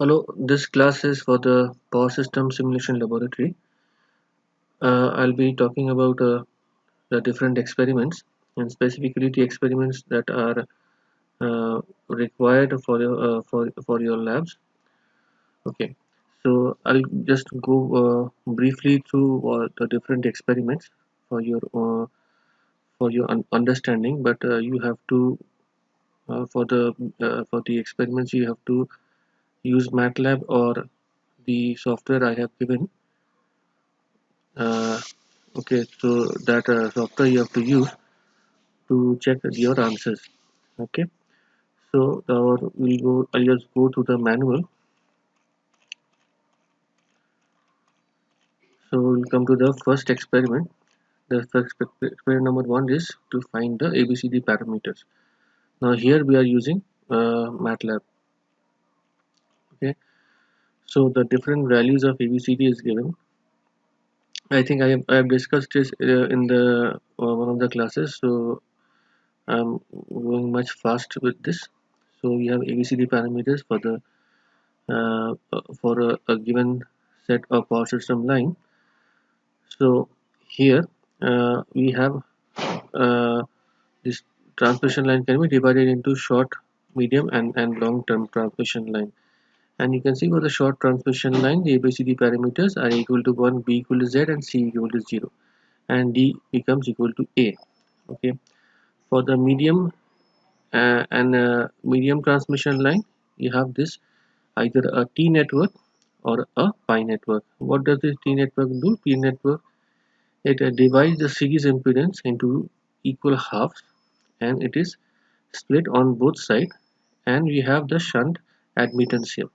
Hello, this class is for the Power System Simulation Laboratory. I'll be talking about the different experiments and specifically the experiments that are required for your labs. Okay, so I'll just go briefly through the different experiments for your understanding. But you have to for the experiments you have to use MATLAB or the software I have given. Uh, Okay, so that software you have to use to check your answers. Okay, so we'll go. I'll just go to the manual. So we'll come to the first experiment. The first experiment number one is to find the ABCD parameters. Now here we are using MATLAB. Okay, so the different values of ABCD is given. I have discussed this in the one of the classes. So I'm going much fast with this. So we have ABCD parameters for a given set of power system line. So here we have uh, this transmission line can be divided into short, medium, and long-term transmission line. And you can see for the short transmission line, the ABCD parameters are equal to 1, B equal to Z, and C equal to 0, and D becomes equal to A. Okay. For the medium transmission line, you have this either a T network or a pi network. What does this T network do? T network, it divides the series impedance into equal halves, and it is split on both sides, and we have the shunt admittance here.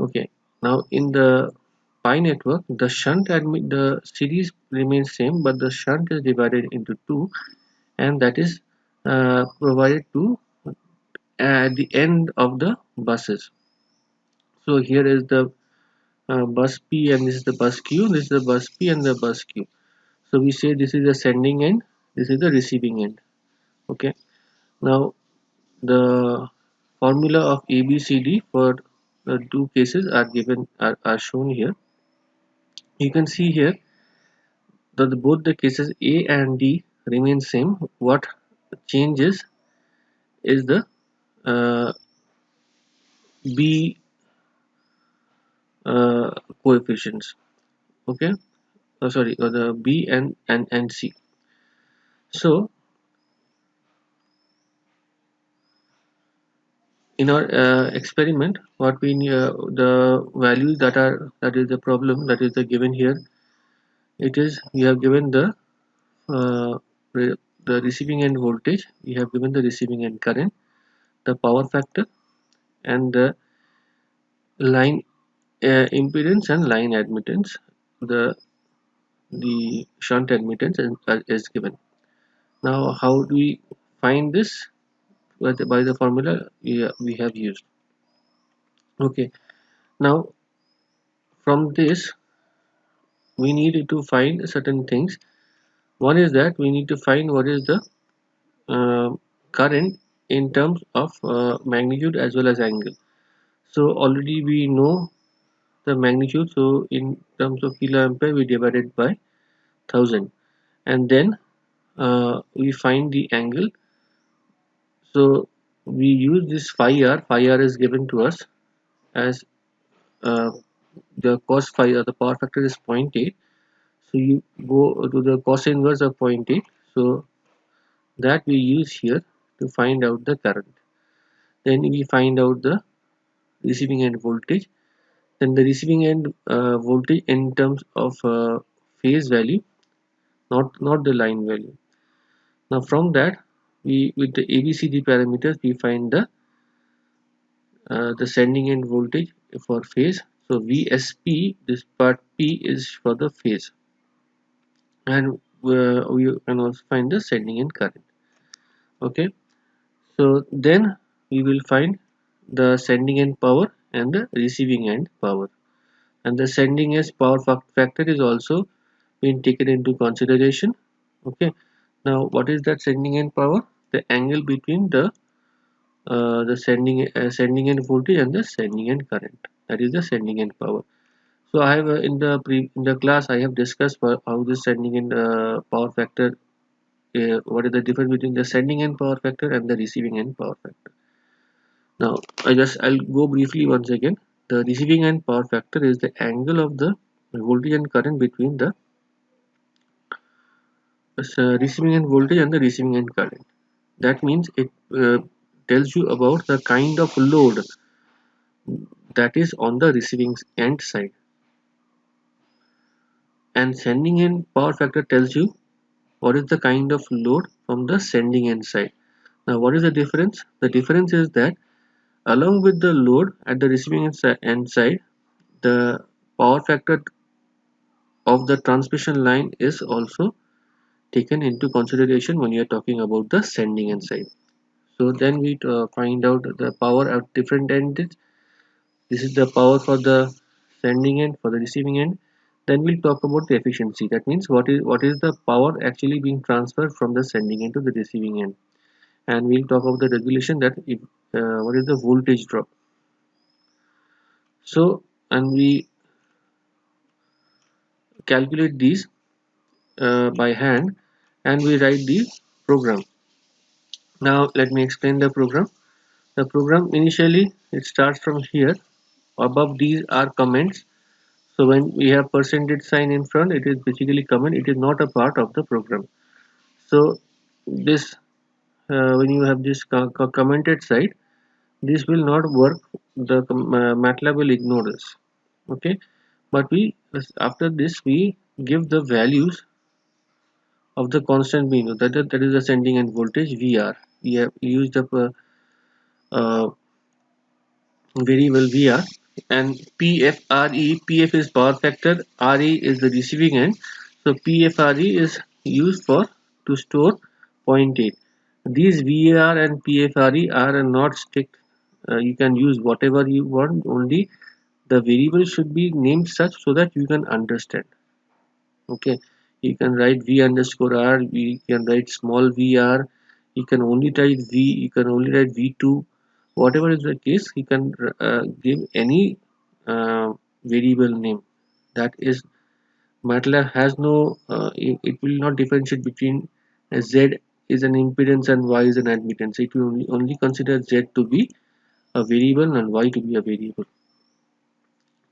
Okay, now in the pi network, the series remains same, but the shunt is divided into two, and that is provided to at the end of the buses. So here is the bus P, and this is the bus Q, this is the bus P and the bus Q. So we say this is the sending end, this is the receiving end. Okay, now the formula of ABCD for the two cases are shown here. You can see here that both the cases A and D remain same. What changes is the uh, B uh, coefficients. Okay, sorry, the B and C. So in our experiment, what we need, the values that is the problem that is the given here. It is we have given uh, the receiving end voltage, we have given the receiving end current, the power factor, and the line impedance and line admittance. The shunt admittance is given. Now, how do we find this? By the formula we have used. Okay. Now, from this, we need to find certain things. One is that we need to find what is the current in terms of magnitude as well as angle. So already we know the magnitude. So in terms of kiloampere, we divide it by 1000, and then we find the angle. So we use this phi r. Phi r is given to us as uh, the cos phi r. The power factor is 0.8. So you go to the cos inverse of 0.8. So that we use here to find out the current. Then we find out the receiving end voltage. Then the receiving end voltage in terms of phase value, not the line value. Now from that, we with the ABCD parameters we find the sending end voltage for phase. So VSP, this part P is for the phase, and we can also find the sending end current. Okay, so then we will find the sending end power and the receiving end power, and the sending end power factor is also been taken into consideration. Okay, now what is that sending end power? The angle between the the sending end voltage and the sending end current, that is the sending end power. So I have in the class I have discussed how the sending end power factor, what is the difference between the sending end power factor and the receiving end power factor. Now I'll go briefly once again. The receiving end power factor is the angle of the voltage and current between the receiving end voltage and the receiving end current. That means it tells you about the kind of load that is on the receiving end side, and sending end power factor tells you what is the kind of load from the sending end side. Now what is the difference? The difference is that along with the load at the receiving end side, the power factor of the transmission line is also taken into consideration when you are talking about the sending end side. So then we find out the power at different ends. This is the power for the sending end, for the receiving end. Then we'll talk about the efficiency. That means what is the power actually being transferred from the sending end to the receiving end. And we'll talk about the regulation, that if, what is the voltage drop. So, and we calculate these by hand, and we write the program. Now let me explain the program. The program initially it starts from here. Above these are comments. So when we have percentage sign in front, it is basically comment. It is not a part of the program. So this when you have this commented side, this will not work. The MATLAB will ignore this. Okay, but we after this we give the values of the constant we know, that is the sending end voltage VR. We have used the variable VR, and PF is power factor, RE is the receiving end. So PFRE is used for to store 0.8. These VAR and PFRE are not strict. You can use whatever you want, only the variable should be named such so that you can understand. Okay, you can write V underscore R, you can write small vr, you can only write V, you can only write V2, whatever is the case, you can give any variable name. That is, MATLAB has no, it will not differentiate between Z is an impedance and Y is an admittance. It will only consider Z to be a variable and Y to be a variable.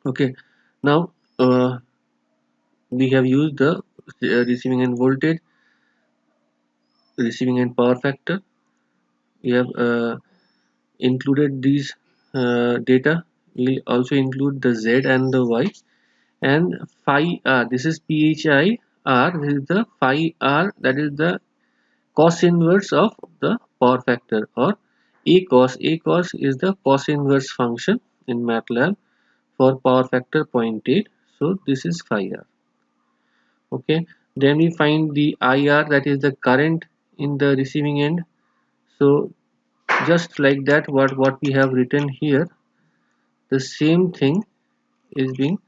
Okay, now we have used the receiving end voltage, receiving end power factor. We have included these data. We also include the Z and the Y, and phi r. This is PHI r. This is the phi r. That is the cos inverse of the power factor, or a cos. A cos is the cos inverse function in MATLAB for power factor 0.8. So this is phi r. Okay. Then we find the IR, that is the current in the receiving end. So just like that, what we have written here, the same thing is being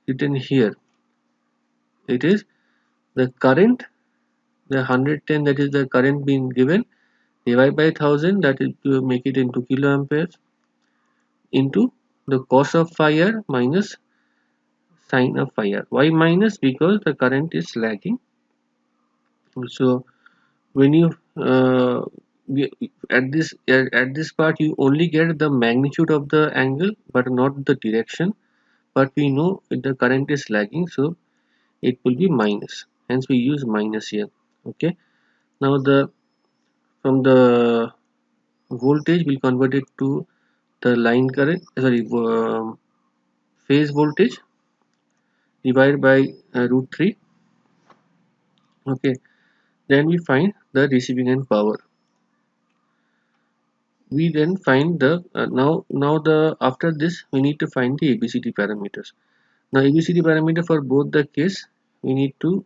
written here. It is the current, the 110, that is the current being given, divide by 1000, that is to make it into kiloamperes, into the cos of phi r minus sine of phi r. Why minus? Because the current is lagging. So when you at this part you only get the magnitude of the angle but not the direction, but we know if the current is lagging, so it will be minus, hence we use minus here. Okay, now the from the voltage we'll convert it to the line current, sorry, phase voltage divided by root 3. Okay, then we find the receiving end power. We then find the now the after this we need to find the ABCD parameters. Now ABCD parameter for both the case, we need to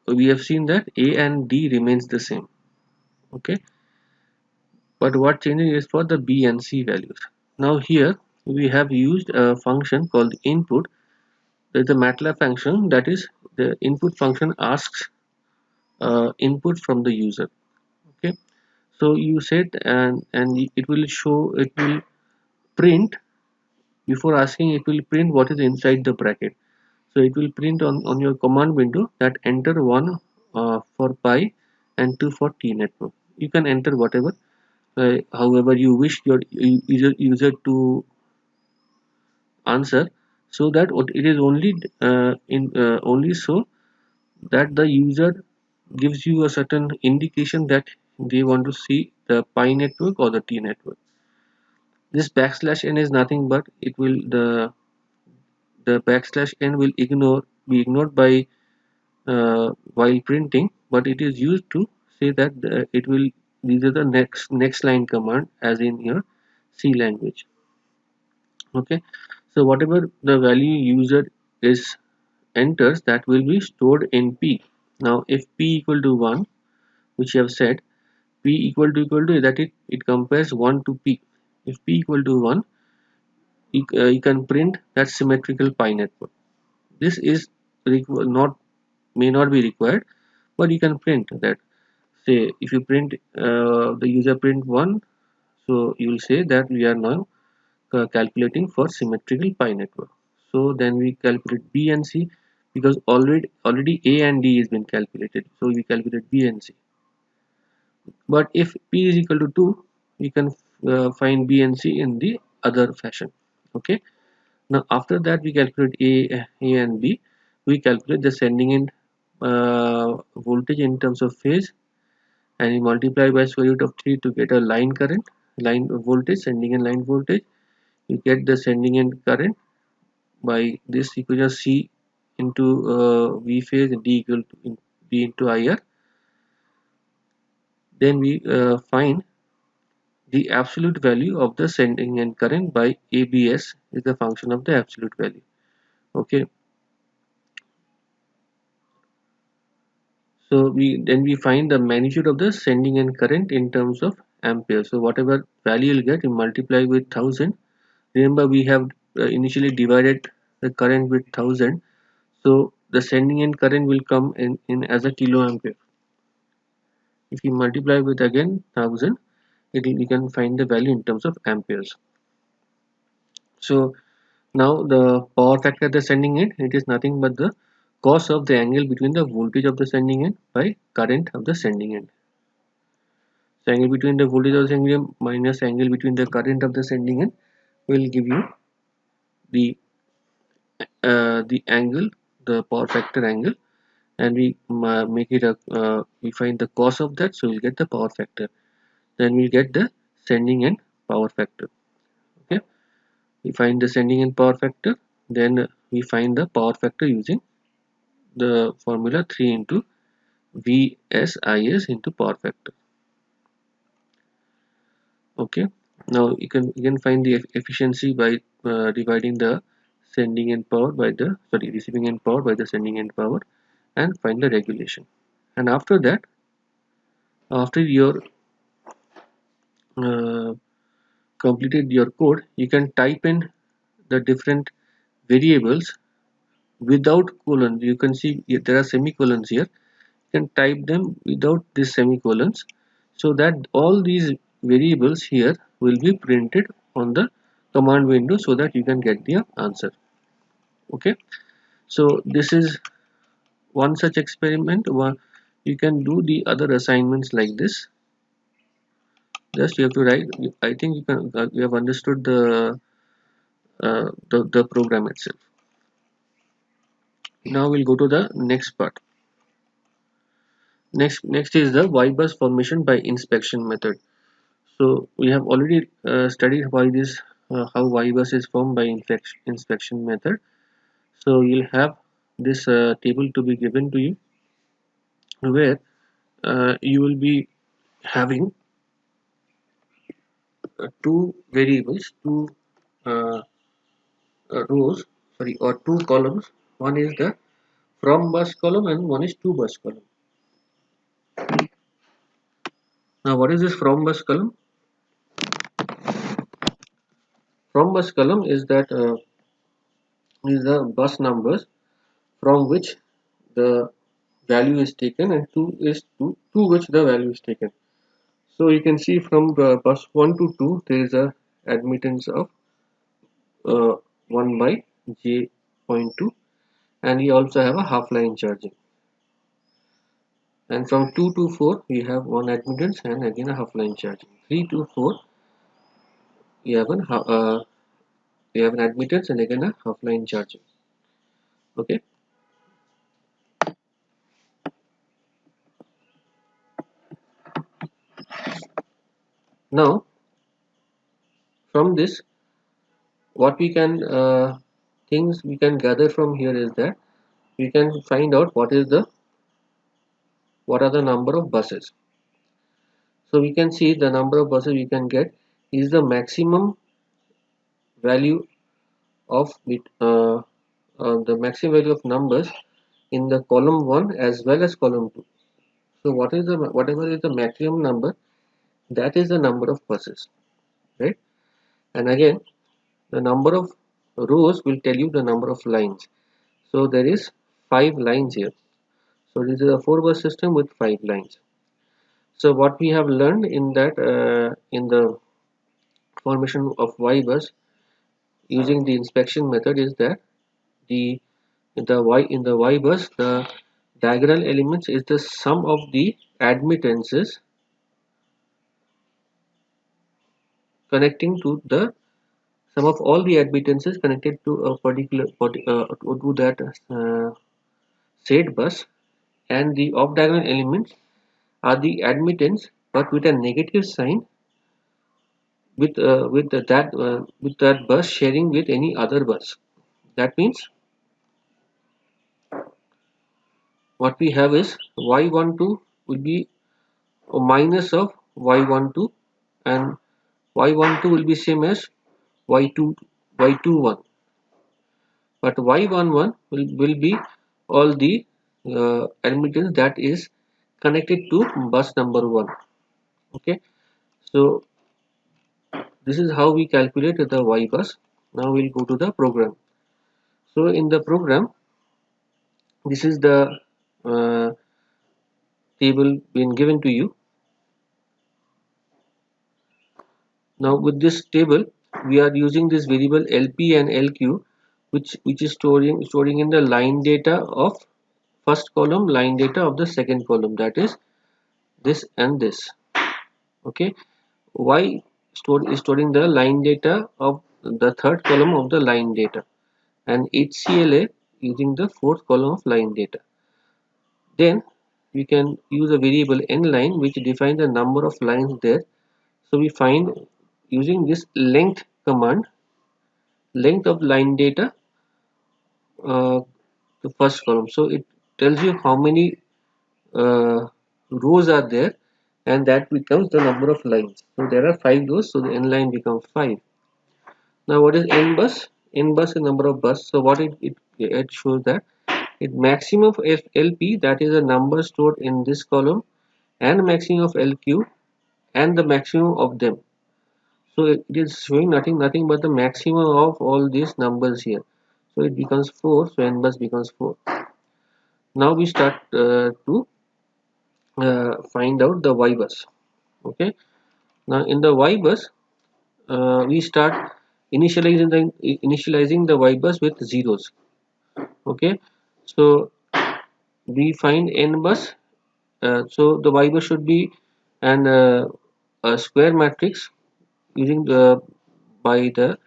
we have seen that A and D remains the same. Okay, but what changes is for the B and C values. Now here we have used a function called input. There is a MATLAB function, that is the input function asks input from the user. Okay, so you said, and it will show, it will print, before asking it will print what is inside the bracket. So it will print on your command window that enter 1 for pi and 2 for t network. You can enter whatever, however you wish your user to answer, so that it is only only so that the user gives you a certain indication that they want to see the pi network or the t network. This backslash n is nothing but it will the backslash n will be ignored by while printing, but it is used to say that it will, these are the next line command as in your C language. Okay, so whatever the value user is enters, that will be stored in p. Now if p equal to 1, which you have said, p equal to that, it compares 1 to p. If p equal to 1, you can print that symmetrical pi network. This is not, may not be required, but you can print that. Say if you print the user print 1, so you will say that we are now calculating for symmetrical pi network. So then we calculate b and c, because already a and d has been calculated, so we calculate b and c. But if p is equal to 2, we can find b and c in the other fashion. Okay, now after that we calculate a and b. We calculate the sending end voltage in terms of phase, and you multiply by square root of 3 to get a line current, line voltage, sending end line voltage. You get the sending end current by this equation, C into V phase, D equal to D into IR. Then we find the absolute value of the sending end current by ABS is the function of the absolute value. Okay, so we find the magnitude of the sending end current in terms of ampere. So whatever value you'll get, you multiply with 1000. Remember we have initially divided the current with 1000, so the sending end current will come in as a kilo ampere. If you multiply with again 1000, you can find the value in terms of amperes. So now the power factor of the sending end, it is nothing but the cos of the angle between the voltage of the sending end by current of the sending end. So angle between the voltage of the sending end minus angle between the current of the sending end will give you the angle, the power factor angle, and we make it a we find the cos of that, so we'll get the power factor. Then we get the sending end power factor. Okay, we find the sending end power factor, then we find the power factor using the formula 3 into VSIS into power factor. Okay, now you can find the efficiency by dividing the sending end power by the, sorry, receiving end power by the sending end power, and find the regulation. And after that, after your uh, completed your code, you can type in the different variables without colon. You can see there are semicolons here. You can type them without these semicolons, so that all these variables here will be printed on the command window, so that you can get the answer. Okay, so this is one such experiment. You can do the other assignments like this. Just you have to write, I think you have understood the program itself. Now we'll go to the next part. Next is the Y-bus formation by inspection method. So we have already studied why this how Y-bus is formed by inspection method. So you'll have this table to be given to you, where you will be having two variables, two uh, rows, sorry, or two columns. One is the from bus column and one is to bus column. Now what is this from bus column? From bus column is that is the bus numbers from which the value is taken and to which the value is taken. So you can see from the bus 1 to 2 there is a admittance of 1 by j point 2, and we also have a half line charging. And from 2 to 4 we have one admittance and again a half line charging. 3 to 4 we have an admittance and again a half line charging. Okay. Now from this, what we can things we can gather from here is that we can find out what are the number of buses. So we can see the number of buses we can get is the maximum value of the maximum value of numbers in the column 1 as well as column 2. So whatever is the maximum number, that is the number of buses, right? And again, the number of rows will tell you the number of lines. So there is 5 lines here. So this is a 4 bus system with 5 lines. So what we have learned in that in the formation of Y bus using the inspection method is that the in the Y bus the diagonal elements is the sum of the admittances connecting to the sum of all the admittances connected to a particular to that said bus, and the off diagonal elements are the admittance but with a negative sign with that bus sharing with any other bus. That means what we have is y12 will be a minus of y12, and y12 will be same as y2 y21, but y11 will be all the admittance that is connected to bus number 1. Okay, so this is how we calculate the y bus. Now we'll go to the program. So in the program, this is the uh, table being given to you. Now with this table, we are using this variable LP and LQ, which is storing in the line data of first column, line data of the second column, that is this and this. Okay, Y is storing the line data of the third column of the line data, and HCLA using the fourth column of line data. Then we can use a variable nline which defines the number of lines there. So we find using this length command, length of line data, uh, the first column. So it tells you how many uh, rows are there, and that becomes the number of lines. So there are 5 rows, so the n line becomes 5. Now what is n bus? N bus is number of bus. So what it shows that it maximum of LP, that is the number stored in this column, and maximum of LQ and the maximum of them. So it is showing nothing but the maximum of all these numbers here. So it becomes 4. So n bus becomes 4. Now we start to find out the Y bus. Okay. Now in the Y bus, we start initializing the Y bus with zeros. Okay. So we find n bus. So the Y bus should be a square matrix using by the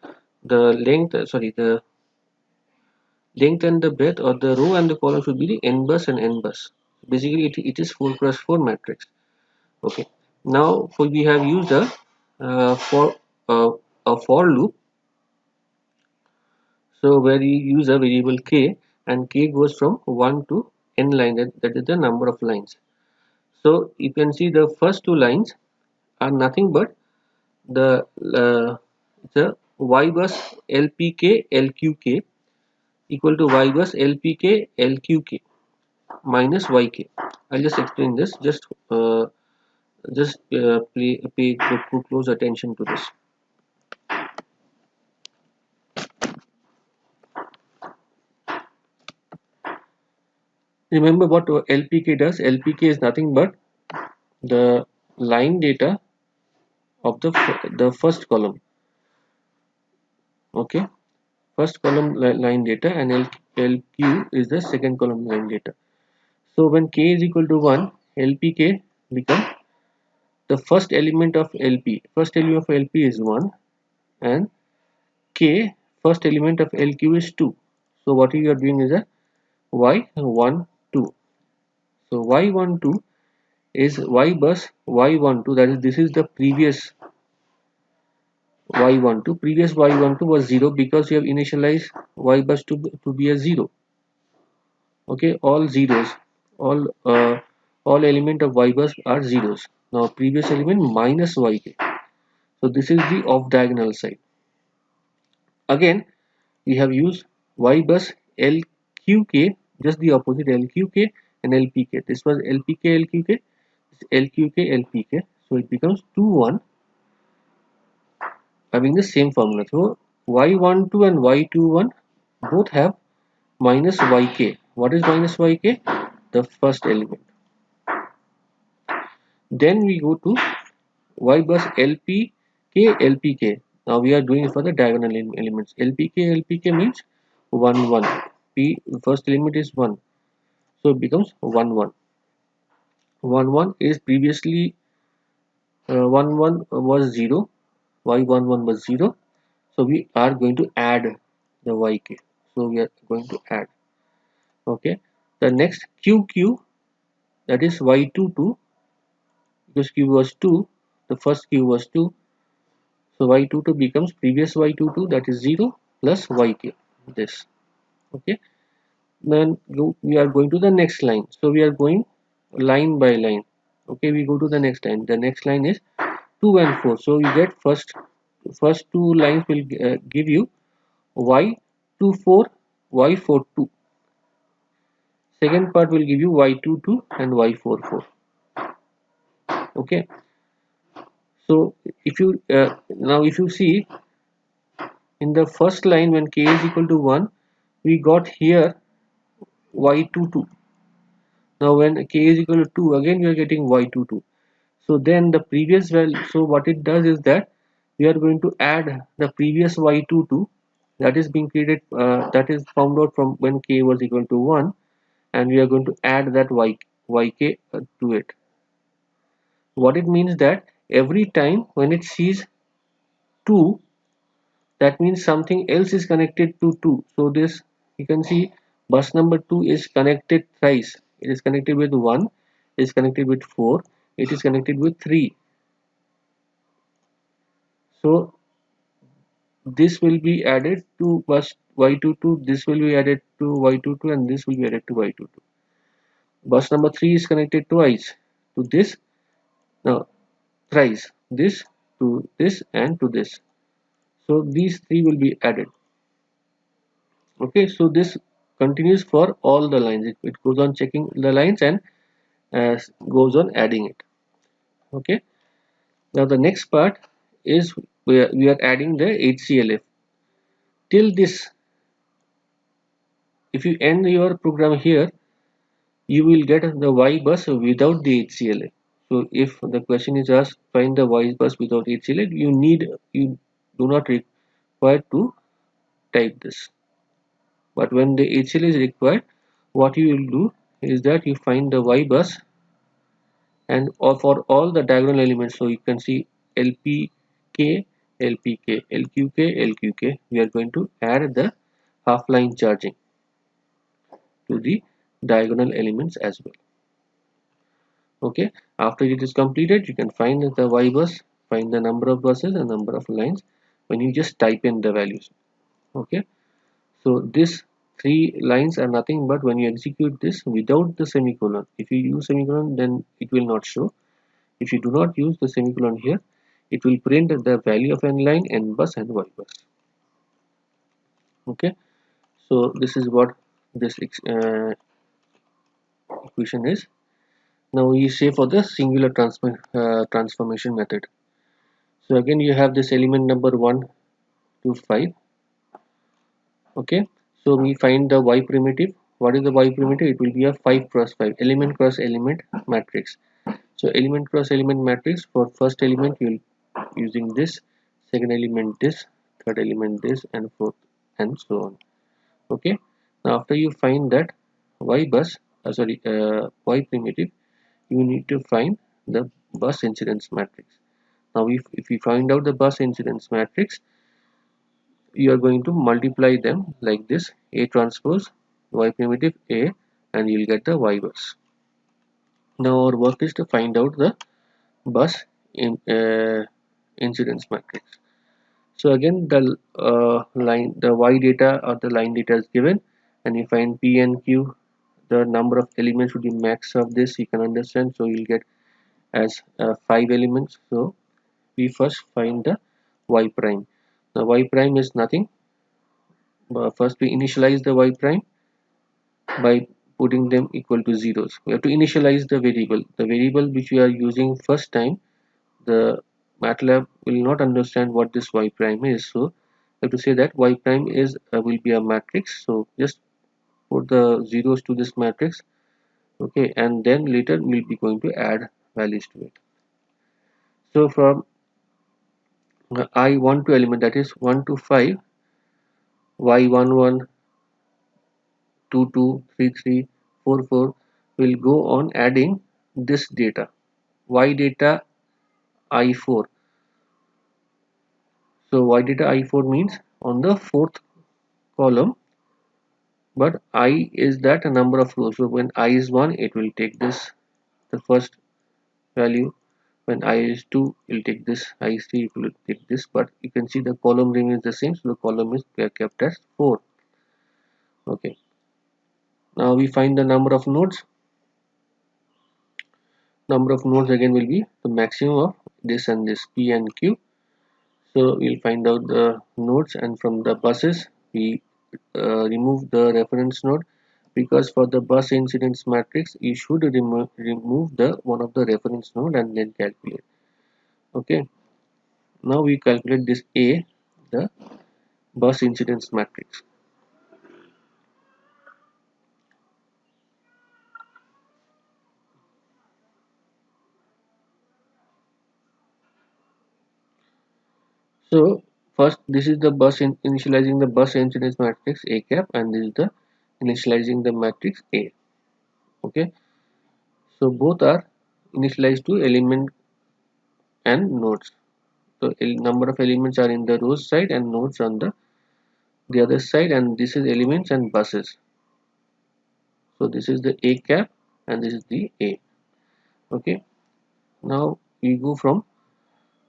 length. Sorry, the length and the breadth, or the row and the column should be the n bus and n bus. Basically, it is 4 cross 4 matrix. Okay. Now we have used uh, a for loop. So where we use a variable k, and k goes from 1 to n line, that is the number of lines. So you can see the first 2 lines are nothing but the the y bus lpk lqk equal to y bus lpk lqk minus yk. I'll just explain this. Just pay close attention to this. Remember what LPK does. LPK is nothing but the line data of the first column. Okay, first column line data, and LQ is the second column line data. So when k is equal to 1, LPK become the first element of LP. First element of LP is 1, and K first element of LQ is 2. So what you are doing is a Y12. So Y12 is Y bus Y12, that is, this is the previous Y12. Previous Y12 was 0 because you have initialized Y bus to be a 0. Okay, all zeros, all uh, all element of Y bus are zeros. Now previous element minus YK. So this is the off diagonal side. Again, we have used Y bus LQK, just the opposite, LQK and LPK. This was LPK LQK, LQK LPK. So it becomes 2 1, having the same formula. So Y12 and Y21 both have minus YK. What is minus YK? The first element. Then we go to Y bus LPK LPK. Now we are doing it for the diagonal elements. LPK LPK means 1 1. P first element is 1. So it becomes 1 1. 1 1 is previously 1 1 was 0. Y11 was 0. So we are going to add the YK. So we are going to add. Okay. The next QQ, that is Y22, because Q was 2. The first Q was 2. So Y22 becomes previous Y22, that is 0 plus YK. This. Okay. Then we are going to the next line. So we are going line by line. Okay, we go to the next line. The next line is 2 and 4. So you get first two lines will give you Y24, Y42. Second part will give you Y22 and Y44. Okay. So if you now if you see in the first line, when k is equal to 1, we got here Y22. Now when k is equal to 2, again we are getting Y22. So then the previous value, so what it does is that we are going to add the previous Y22 that is being created, that is found out from when k was equal to 1, and we are going to add that yk to it. What it means that every time when it sees 2, that means something else is connected to 2. So this, you can see, bus number 2 is connected thrice. It is connected with 1, it is connected with 4, it is connected with 3. So this will be added to bus Y22, this will be added to Y22, and this will be added to Y22. Bus number 3 is connected twice to this, now thrice, this to this and to this. So these three will be added. Okay, so this continues for all the lines. It goes on checking the lines and goes on adding it. Okay, now the next part is we are adding the HCLF. Till this, if you end your program here, you will get the Y bus without the HCLF. So if the question is asked, find the Y bus without HCLF, you do not require to type this. But when the HCL is required, what you will do is that you find the Y bus, and for all the diagonal elements. So you can see LPK, LPK, LQK, LQK. We are going to add the half line charging to the diagonal elements as well. Okay, after it is completed, you can find the Y bus, find the number of buses and number of lines when you just type in the values. Okay, so this three lines are nothing but when you execute this without the semicolon. If you use semicolon, then it will not show. If you do not use the semicolon here, it will print the value of n line, n bus and y bus. Okay, so this is what this equation is. Now we say for the singular transformation method. So again you have this element number 1 to 5. Okay, so we find the y primitive. What is the Y primitive? It will be a 5 cross 5 element cross element matrix. So element cross element matrix, for first element you will using this, second element this, third element this, and fourth, and so on. Okay. Now after you find that Y bus, Y primitive, you need to find the bus incidence matrix. Now if you find out the bus incidence matrix, you are going to multiply them like this: A transpose Y primitive A, and you'll get the Y bus. Now our work is to find out the bus in incidence matrix. So again, the Y data or the line data is given, and you find P and Q. The number of elements should be max of this. You can understand. So you'll get as 5 elements. So we first find the Y prime. The Y prime is nothing. First we initialize the Y prime by putting them equal to zeros. We have to initialize the variable. The variable which we are using first time, the MATLAB will not understand what this Y prime is. So we have to say that Y prime is will be a matrix. So just put the zeros to this matrix. Okay, and then later we'll be going to add values to it. So from I1 to element, that is 1 to 5, Y11, 22, 33, 44 will go on adding this data, Y data I4. So Y data I4 means on the fourth column, but I is that a number of rows. So when I is 1, it will take this, the first value. When I is 2, it will take this. I is 3, it will take this. But you can see the column remains the same. So the column is kept as 4. Okay. Now we find the number of nodes. Number of nodes again will be the maximum of this and this, P and Q. So we'll find out the nodes, and from the buses we remove the reference node, because for the bus incidence matrix you should remove the one of the reference node and then calculate. Okay, now we calculate this A, the bus incidence matrix. So first, this is the initializing the bus incidence matrix A cap, and this is the initializing the matrix A. Okay, so both are initialized to element and nodes. So number of elements are in the rows side and nodes on the other side, and this is elements and buses. So this is the A cap and this is the A. Okay, now we go from,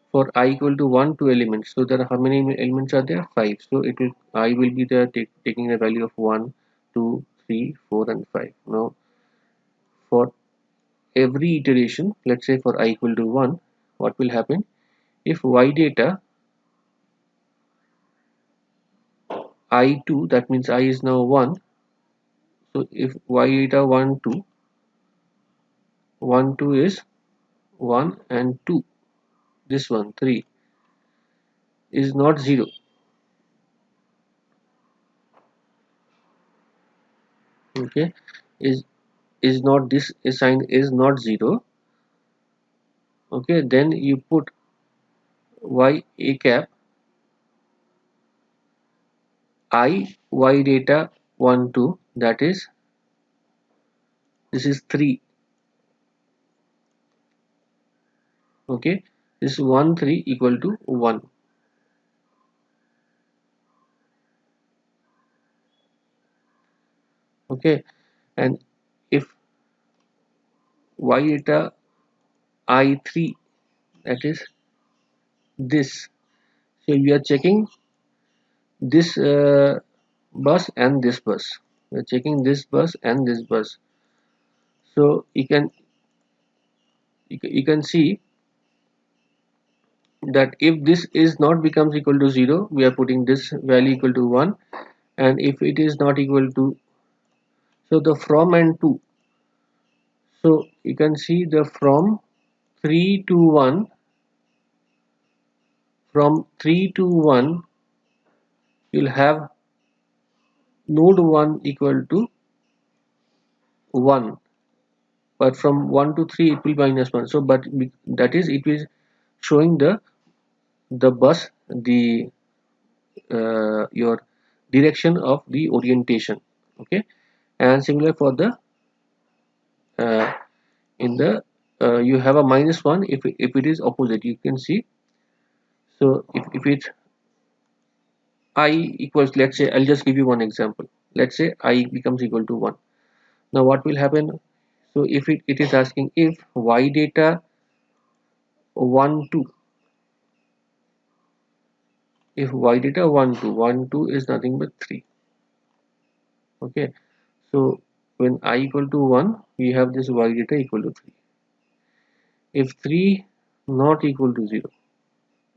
for I equal to 1 to elements. So there are how many elements are there? 5. So it will, I will be there taking the value of 1, 2, 3, 4, and 5. Now for every iteration, let's say for I equal to 1, what will happen? If Y data I2, that means I is now 1. So if Y data 1, 2, 1, 2 is 1 and 2. This one, 3, is not 0. Okay, is not, this sign is not 0. Okay, then you put Y A cap I Y data 1, 2, that is, this is 3. Okay, this 1, 3 equal to 1. Okay, and if Y data I3, that is this, so we are checking this bus and this bus. We are checking this bus and this bus. So you can see that if this is not becomes equal to 0, we are putting this value equal to 1, and if it is not equal to, so the from and to, so you can see the from 3 to 1, from 3 to 1 you'll have node 1 equal to 1, but from 1 to 3 it will be minus 1. So but that is, it is showing the bus, the your direction of the orientation. Okay, and similar for the uh, in the you have a minus 1 if it is opposite, you can see. So if it I equals, let's say, I'll just give you one example. Let's say I becomes equal to 1. Now what will happen? So if it is asking if y data 1 2, if y data 1 2, 1 2 is nothing but 3. Okay, so when I equal to 1, we have this y data equal to 3. If 3 not equal to 0,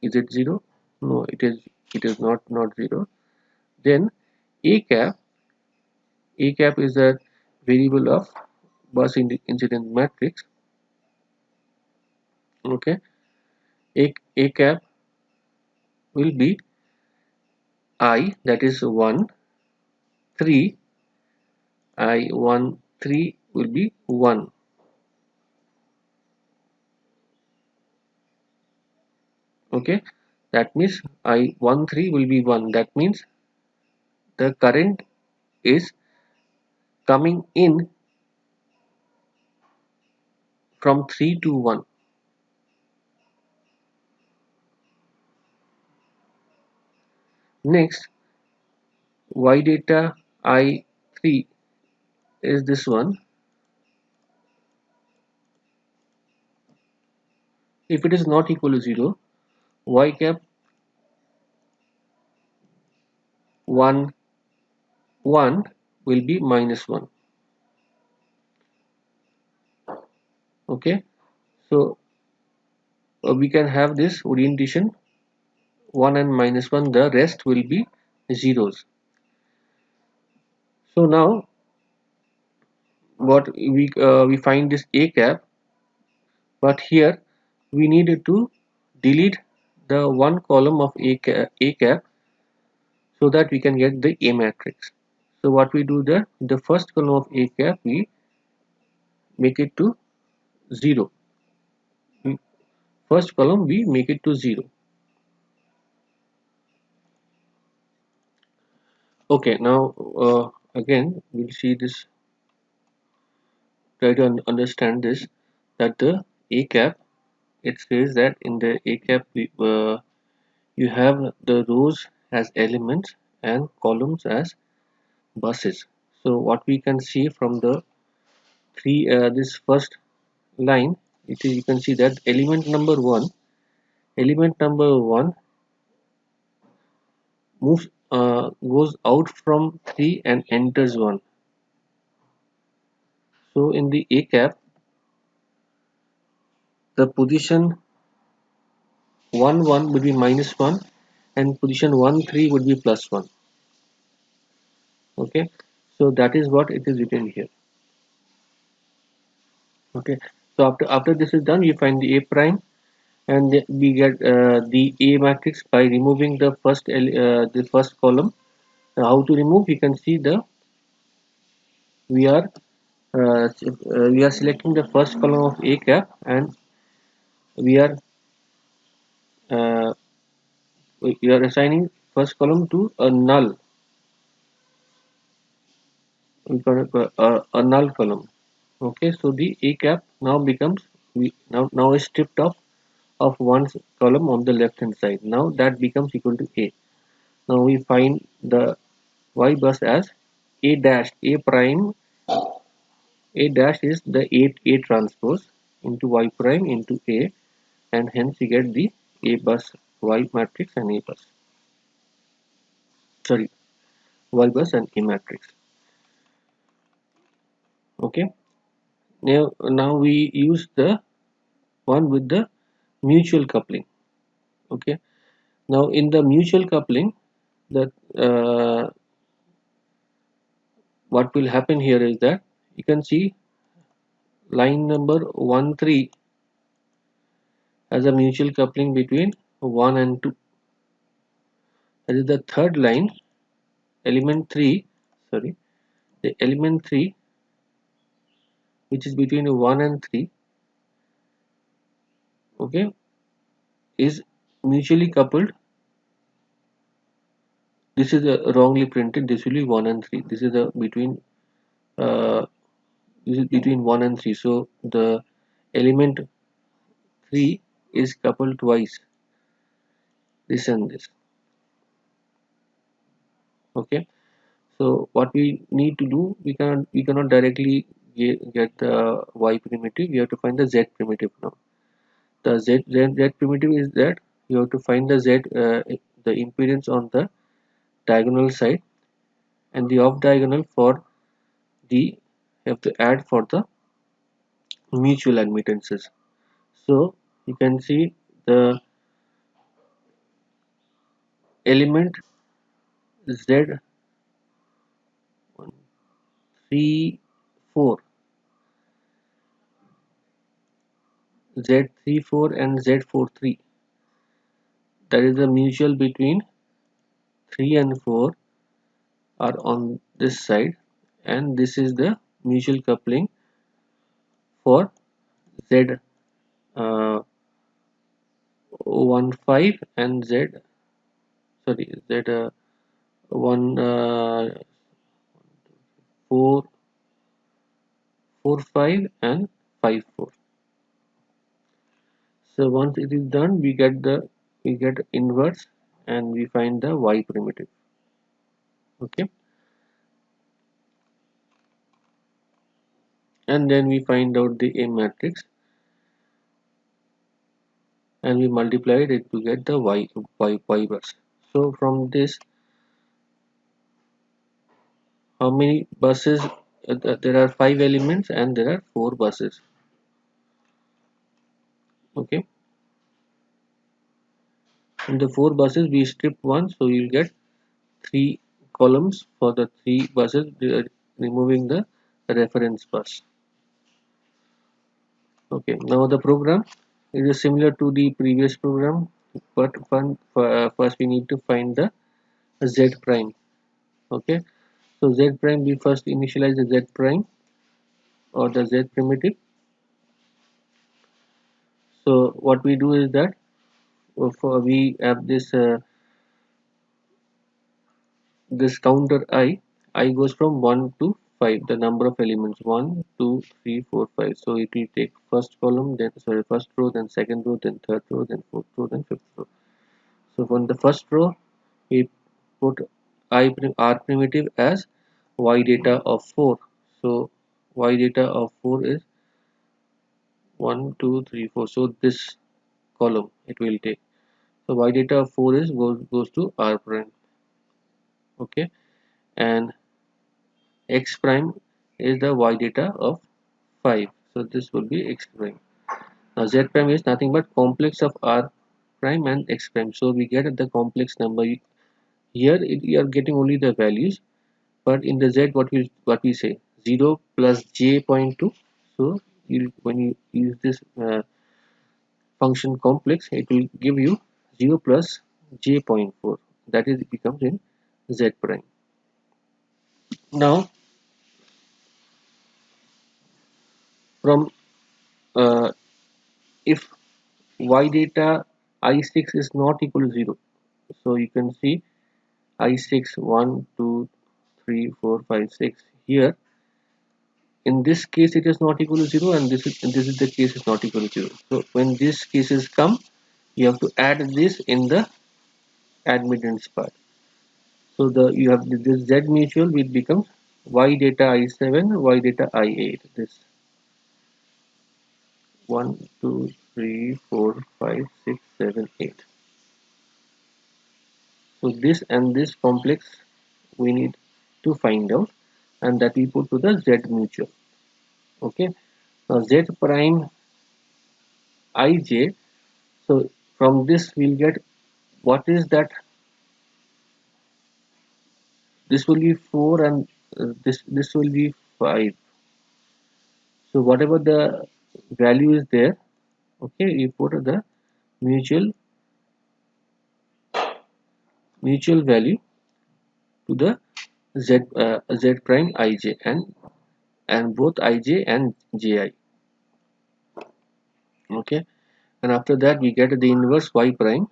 is it 0? No, it is not 0. Then a cap, a cap is a variable of bus incident matrix. Okay, a cap will be I, that is 1 3, I 1 3 will be 1. Okay, that means I 1 3 will be 1. That means the current is coming in from 3 to 1. Next, y data I 3 is this one. If it is not equal to 0, y cap 1 1 will be minus 1. Okay, so we can have this orientation 1 and minus 1, the rest will be zeros. So now what we find this a cap, but here we needed to delete the one column of a cap so that we can get the A matrix. So what we do, the first column of a cap we make it to 0. First column we make it to 0. Okay, now again we'll see this, try to understand this, that the a cap, it says that in the a cap you have the rows as elements and columns as buses. So what we can see from the this first line, it is, you can see that element number one moves goes out from 3 and enters 1. So in the a cap, the position 1 1 would be minus 1 and position 1 3 would be plus 1. Okay, so that is what it is written here. Okay, so after this is done, you find the a prime, and we get the A matrix by removing the first column. How to remove? You can see the we are we are selecting the first column of A cap, and we are uh, we are assigning first column to a null. We call it a null column. Okay, so the A cap now becomes, we now is stripped off of one column on the left hand side. Now that becomes equal to A. Now we find the y bus as A dash A prime. A dash is the A transpose into y prime into A, and hence you get the A bus y matrix and A bus. Sorry, y bus and A matrix. Okay. Now we use the one with the mutual coupling. Okay. Now in the mutual coupling, that what will happen here is that you can see line number 1 3 has a mutual coupling between 1 and 2. That is the third line, element 3, sorry, the element 3 which is between 1 and 3, okay, is mutually coupled. This is wrongly printed. This will be 1 and 3. This is the between uh, this is between 1 and 3. So the element 3 is coupled twice, this and this. Okay. So what we need to do, we cannot directly get the y primitive. We have to find the z primitive now. The z primitive is that you have to find the the impedance on the diagonal side, and the off diagonal for the you have to add for the mutual admittances. So you can see the element z 3 4 z34 and z43, that is the mutual between 3 and 4 are on this side, and this is the mutual coupling for z uh, 15 and z, sorry, z 1 4 4 5 and 5 4. So once it is done, we get inverse, and we find the y primitive. Okay, and then we find out the A matrix, and we multiplied it to get the y bus. So from this, how many buses? There are 5 elements and there are 4 buses. Okay, in the 4 buses we strip one, so you'll get 3 columns for the 3 buses, removing the reference bus. Okay, now the program is similar to the previous program, but first we need to find the z prime. Okay, so z prime, we first initialize the z prime or the z primitive. So what we do is that for we have this counter I goes from 1 to 5, the number of elements 1 2 3 4 5. So it will take first column, then sorry, first row, then second row, then third row, then fourth row, then fifth row. So from the first row we put r primitive as y data of 4. So y data of 4 is 1 2 3 4. So this column it will take. So y data of 4 is goes to r prime. Okay, and x prime is the y data of 5. So this will be x prime. Now z prime is nothing but complex of r prime and x prime. So we get the complex number. Here we are getting only the values, but in the z what we say 0 plus j point 2. So when you use this function complex, it will give you 0 plus j point 4. That is, it becomes in z prime. Now from uh, if y data I6 is not equal to 0, so you can see I6 1 2 3 4 5 6 here. In this case it is not equal to 0, and this is the case is not equal to 0. So when these cases come, you have to add this in the admittance part. So the you have this z mutual, which becomes y data I7 y data I8, this 1 2 3 4 5 6 7 8. So this and this complex we need to find out, and that we put to the z mutual. Okay, now z prime ij. So from this we'll get what is that. This will be 4, and this will be 5. So whatever the value is there, okay, you put the mutual value to the z prime ij, and and both ij and ji. Okay, and after that we get the inverse y prime,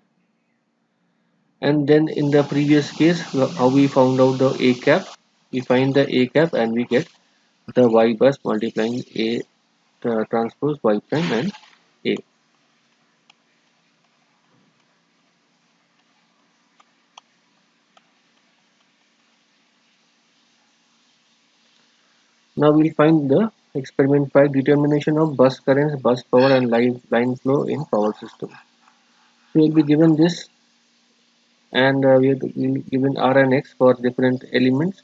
and then in the previous case how we found out the a cap, we find the a cap and we get the y bus multiplying a transpose y prime and a. Now we'll find the experiment 5, determination of bus currents, bus power and line flow in power system. So we'll be given this, and we'll given R and X for different elements.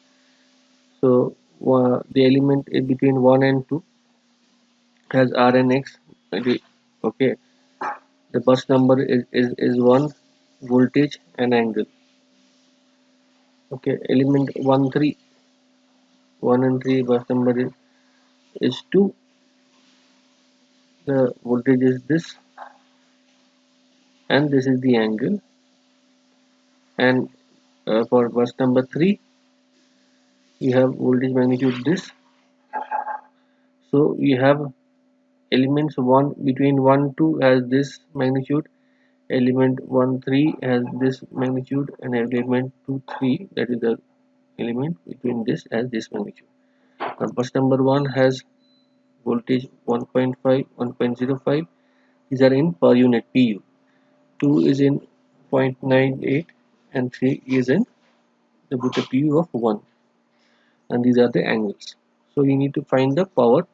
So the element in between 1 and 2 has R and X. Okay, the bus number is 1, voltage and angle. Okay, element 1 and 3 bus number is 2, the voltage is this, and this is the angle. And for bus number 3 you have voltage magnitude this. So we have elements 1 between 1 2 has this magnitude, element 1 3 has this magnitude, and element 2 3, that is the element between this has this magnitude. Now bus number 1 has voltage 1.5 1.05, these are in per unit pu, 2 is in 0.98, and 3 is in with a pu of 1, and these are the angles. So we need to find the power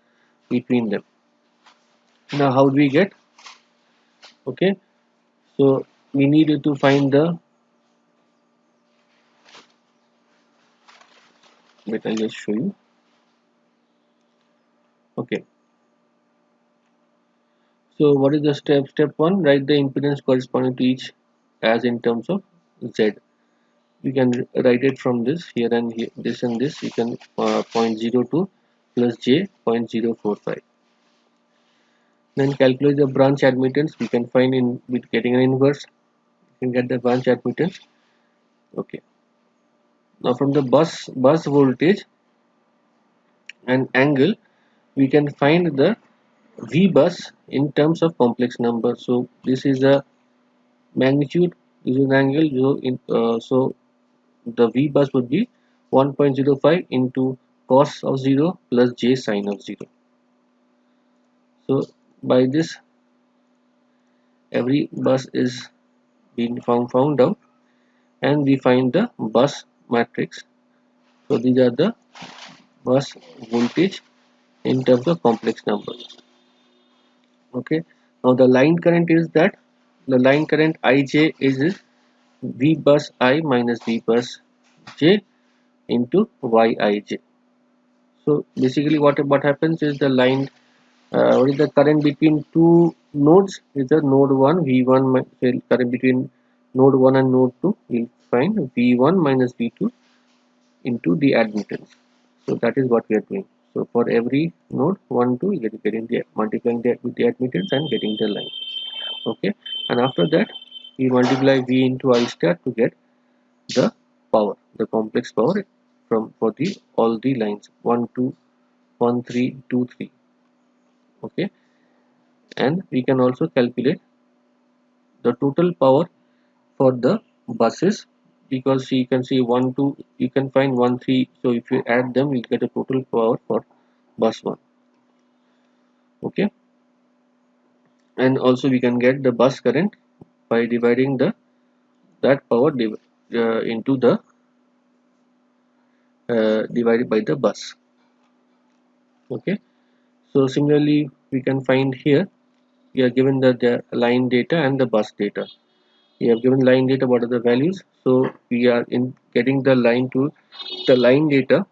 between them. Now how do we get? Okay, so we needed to find the, wait, I'll just show you. Okay, so what is the step 1? Write the impedance corresponding to each as in terms of z. You can write it from this here and here, this and this. You can 0.02 plus j 0.045. Then calculate the branch admittance. We can find in with getting an inverse. You can get the branch admittance. Okay. Now from the bus voltage and angle, we can find the V bus in terms of complex number. So this is a magnitude, this is an angle. So the V bus would be 1.05 into cos of 0 plus j sine of 0. So by this every bus is being found out, and we find the bus matrix. So these are the bus voltage in terms of complex numbers. Okay. Now the line current is that the line current Ij is V bus I minus V bus j into Yij. So basically what happens is the line, what is the current between two nodes is the node 1 V1, current between node 1 and node 2, we'll find V1 minus V2 into the admittance. So that is what we are doing. So for every node 1 2 you get getting the multiplying that with the admittance and getting the line. Okay, and after that we multiply V into I star to get the power, the complex power from for the all the lines 1 2 1 3 2 3. Okay, and we can also calculate the total power for the buses, because you can see 1 2, you can find 1 3, so if you add them you get a total power for bus 1. Okay, and also we can get the bus current by dividing the that power into the divided by the bus. Okay, so similarly we can find here we are given the line data and the bus data. We have given line data, what are the values, so we are in getting the line to the line data,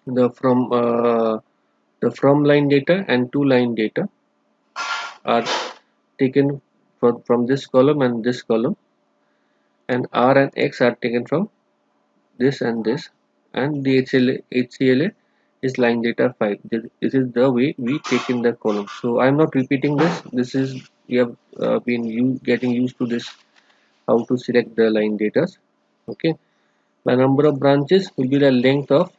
the from line data and to line data are taken from this column and this column, and R and X are taken from this and this, and the HCLA is line data 5. This is the way we take in the column. So I'm not repeating this. This is, we have been getting used to this, how to select the line data. Okay, the number of branches will be the length of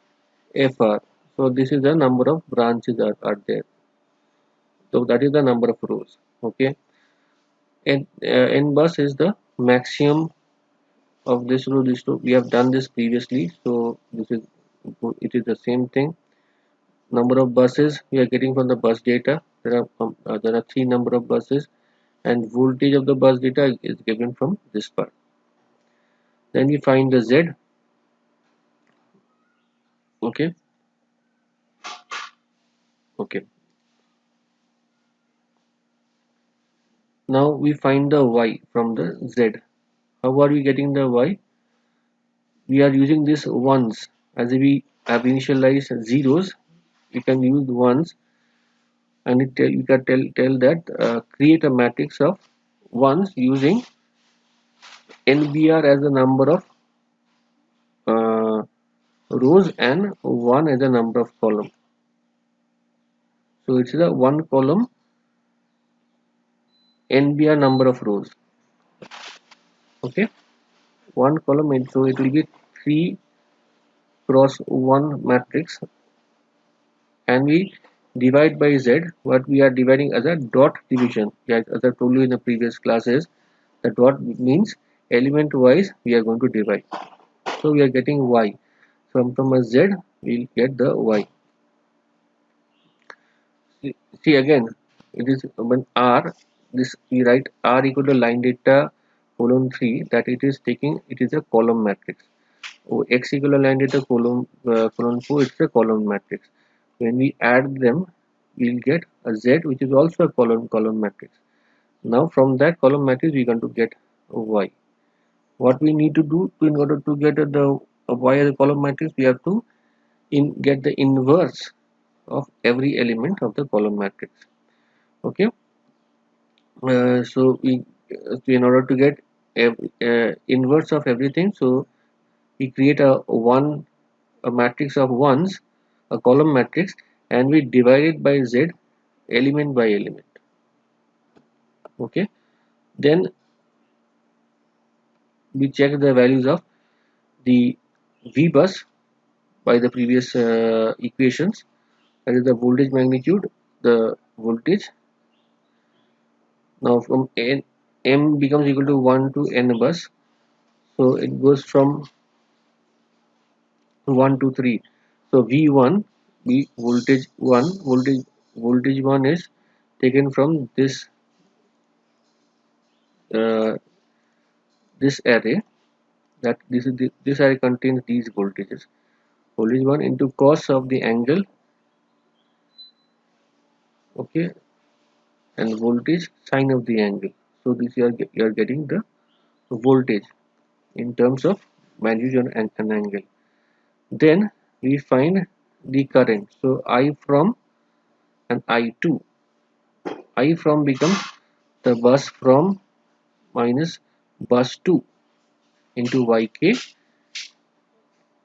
FR. So this is the number of branches are there. So that is the number of rows. Okay, and n bus is the maximum of this row. This row we have done this previously, so this is it is the same thing. Number of buses we are getting from the bus data. There are three number of buses, and voltage of the bus data is given from this part. Then we find the Z. Okay, okay. Now we find the Y from the Z. How are we getting the Y? We are using this ones, as we have initialized zeros. We can use ones, and we can tell that create a matrix of ones using NBR as the number of uh, rows and 1 as the number of column. So it's the one column NBR number of rows. Okay, one column, and so it will be 3 cross 1 matrix, and we divide by Z. What we are dividing as a dot division. As I told you in the previous classes, the dot means element wise we are going to divide. So we are getting Y. From a Z we'll get the Y. See again, it is when R, this we write R equal to line data column 3, that it is taking, it is a column matrix. X equal to line data column 4, it's a column matrix. When we add them, we'll get a Z, which is also a column matrix. Now from that column matrix we are going to get a Y. What we need to do in order to get the Y as a column matrix, we have to get the inverse of every element of the column matrix. Okay, so in order to get inverse of everything, so we create a matrix of ones, a column matrix, and we divide it by Z element by element. Okay, then we check the values of the V bus by the previous equations. That is the voltage magnitude, the voltage. Now from n, M becomes equal to 1 to n bus, so it goes from 1 to 3. So V1, V voltage 1, voltage 1 is taken from uh, this array. That this array contains these voltages. Voltage 1 into cos of the angle, okay, and voltage sine of the angle. So this you are getting the voltage in terms of magnitude and an angle. Then we find the current. So I from and I2. I from becomes the bus from minus bus 2 into YK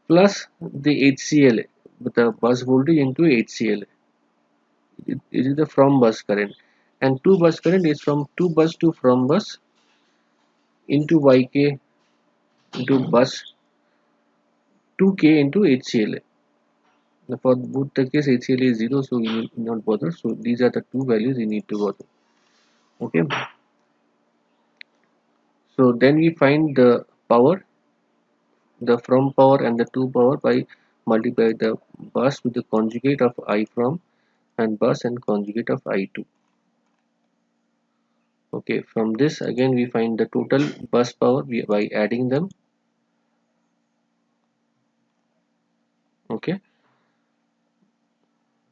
plus the HCL, the bus voltage into HCL. It is the from bus current, and 2 bus current is from 2 bus to from bus into YK into bus 2K into HCL. Now for both the case HCL is 0, so we need not bother. So these are the two values we need to bother. Okay. So then we find the power, the from power and the to power by multiply the bus with the conjugate of I from and bus and conjugate of I2. Okay, from this again we find the total bus power by adding them. Okay,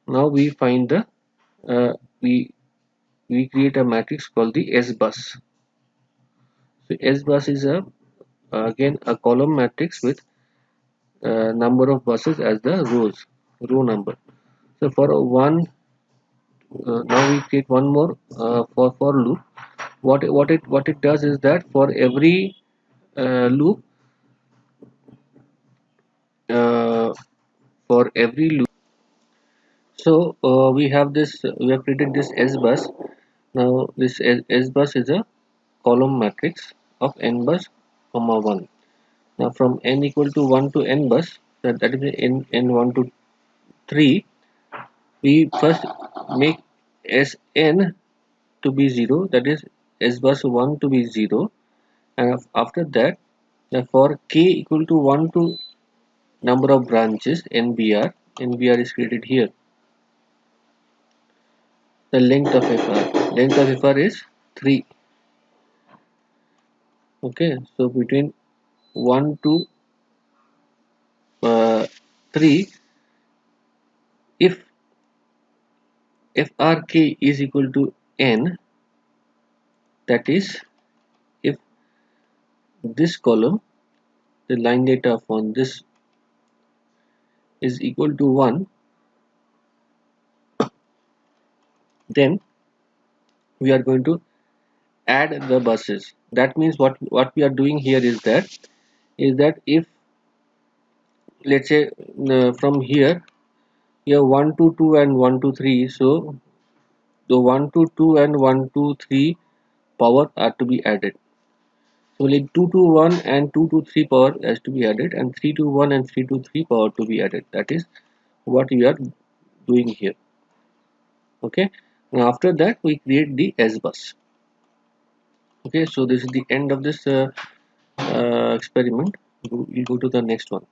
now we find the uh, we we create a matrix called the S bus. So S bus is a again a column matrix with number of buses as the row number. So for a one, now we take one more for loop. What it does is that for every loop, uh, for every loop, so we have this, we have created this S bus. Now this S bus is a column matrix of n bus comma 1. Now from n equal to 1 to n bus, that is n1 to 3, we first make Sn to be 0, that is S bus 1 to be 0, and after that, for k equal to 1 to number of branches NBR is created here. The length of FR is 3. Okay, so between 1 to 3, if FRK is equal to N, that is, if this column, the line data on this is equal to 1, then we are going to add the buses. That means what we are doing here is that if, let's say, from here, you have 1 to 2 and 1 to 3, so the 1 to 2 and 1 to 3 power are to be added. So like 2 to 1 and 2 to 3 power has to be added, and 3 to 1 and 3 to 3 power to be added. That is what we are doing here. Okay, now after that we create the S bus. Okay, so this is the end of this experiment. We'll go to the next one.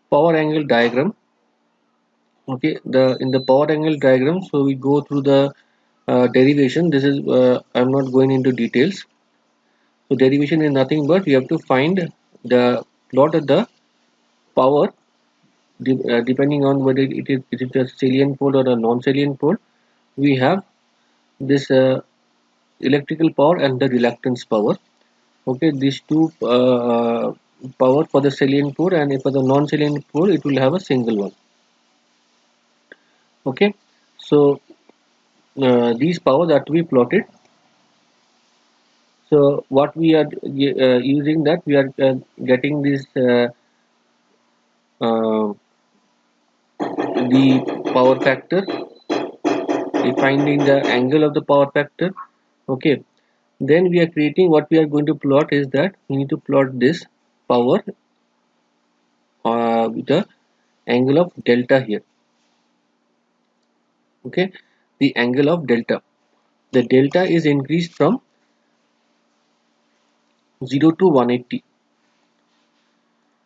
Power angle diagram. Okay, in the power angle diagram, so we go through the derivation. This is I'm not going into details. So derivation is nothing but we have to find the plot of the power depending on whether it is a salient pole or a non-salient pole. We have this electrical power and the reluctance power. Okay, these two power for the salient pole, and for the non-salient pole it will have a single one. Okay, so these powers are to be plotted. So what we are using, that we are getting this uh, the power factor, finding the angle of the power factor. Okay, then we are creating, what we are going to plot is that we need to plot this power with the angle of delta here. Okay, the angle of delta, the delta is increased from 0 to 180.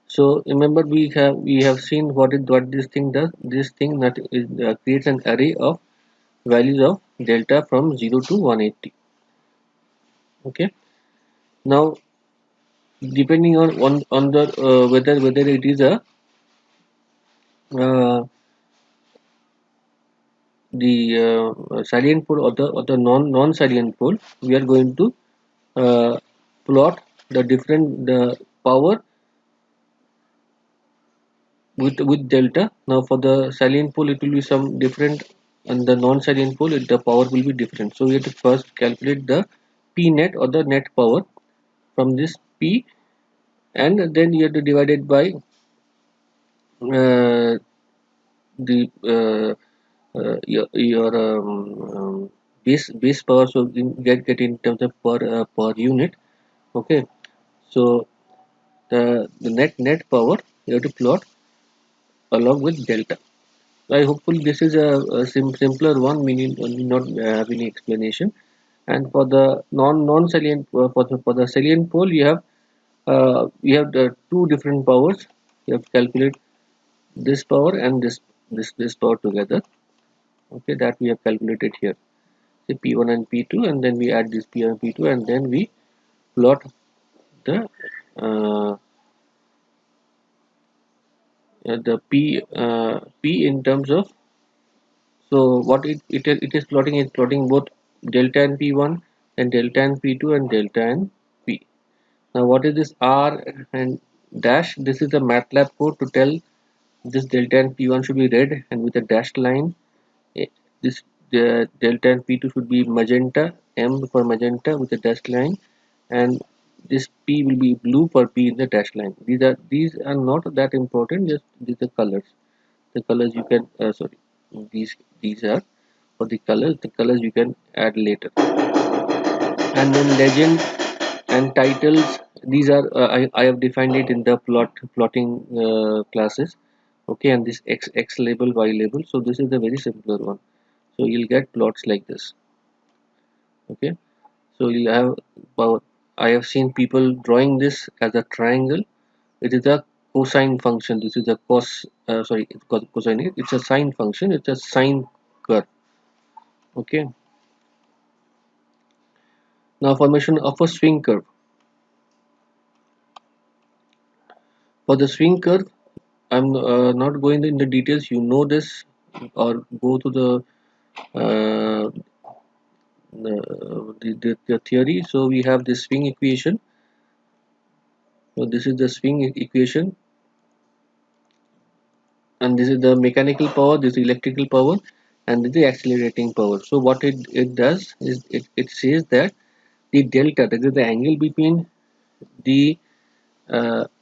So remember, we have seen what this thing does. This thing that is creates an array of values of delta from 0 to 180. Okay, now depending on the whether it is a the salient pole or the non salient pole, we are going to plot the power with delta. Now for the salient pole it will be some different, and the non salient pole the power will be different. So we have to first calculate the P net or the net power from this P, and then you have to divide it by the your base power, so in get in terms of per unit. Okay, so the net power you have to plot along with delta. I hopefully this is a simpler one, meaning need not have any explanation. And for the non salient, for the salient pole, you have the two different powers. You have to calculate this power and this power together. Okay, that we have calculated here. Say P1 and P2, and then we add this P1 and P2, and then we plot the uh, P in terms of, so what it is plotting both delta and P1 and delta and P2 and delta and P. Now what is this R and dash? This is the MATLAB code to tell this delta and P1 should be red and with a dashed line. Eh, this the delta and P2 should be magenta, M for magenta with a dashed line, and this P will be blue for P in the dashed line. These are not that important, just these are colors. The colors you can sorry, these are for the colors you can add later. And then legend and titles, these are I have defined it in the plotting classes. okay, and this x label, y label. So this is the very simpler one. So you'll get plots like this. Okay, so you'll have about, I have seen people drawing this as a triangle. It is a cosine function. This is a sorry, it's called cosine. It's a sine function. It's a sine curve. Okay, now formation of a swing curve. For the swing curve, I'm not going in the details. You know this, or go to uh, the theory. So we have this swing equation. So this is the swing equation, and this is the mechanical power, this is electrical power, and this is the accelerating power. So what it does is it says that the delta, that is the angle between the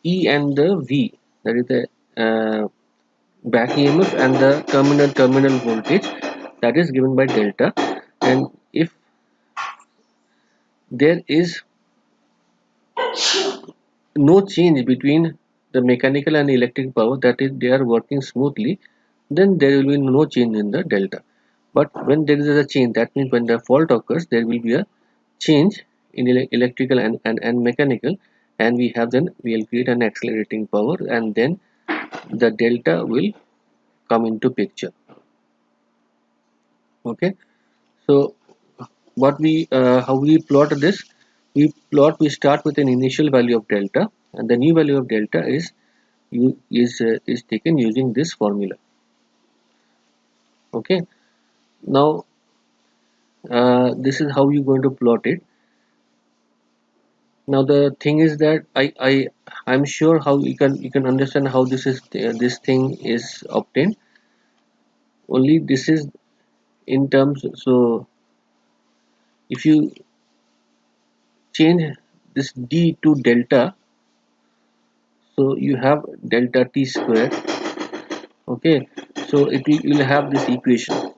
E and the V, that is the back EMF and the terminal voltage, that is given by delta. And if there is no change between the mechanical and electric power, that is they are working smoothly, then there will be no change in the delta. But when there is a change, that means when the fault occurs, there will be a change in electrical and mechanical, and we have, then we will create an accelerating power, and then the delta will come into picture. Okay, so what we how we plot this, we start with an initial value of delta, and the new value of delta is taken using this formula. Okay, now this is how you're going to plot it. Now the thing is that I'm sure how you can understand how this thing is obtained. Only this is in terms. So if you change this d to delta, so you have delta t square. Okay, so you'll have this equation.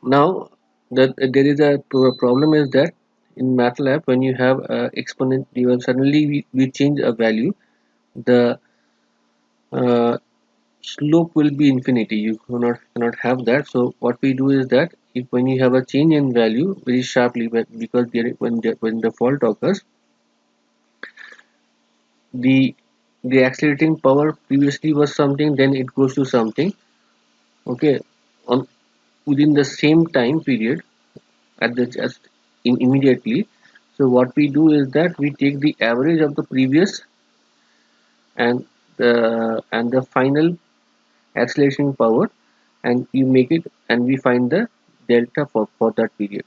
Now that there is a problem is that in MATLAB, when you have exponent, you have suddenly we change a value, the uh, slope will be infinity. You cannot have that. So what we do is that if when you have a change in value very sharply, because when the fault occurs, the the accelerating power previously was something, then it goes to something. Okay, on within the same time period, at the just immediately. So what we do is that we take the average of the previous and the final acceleration power, and you make it, and we find the delta for that period.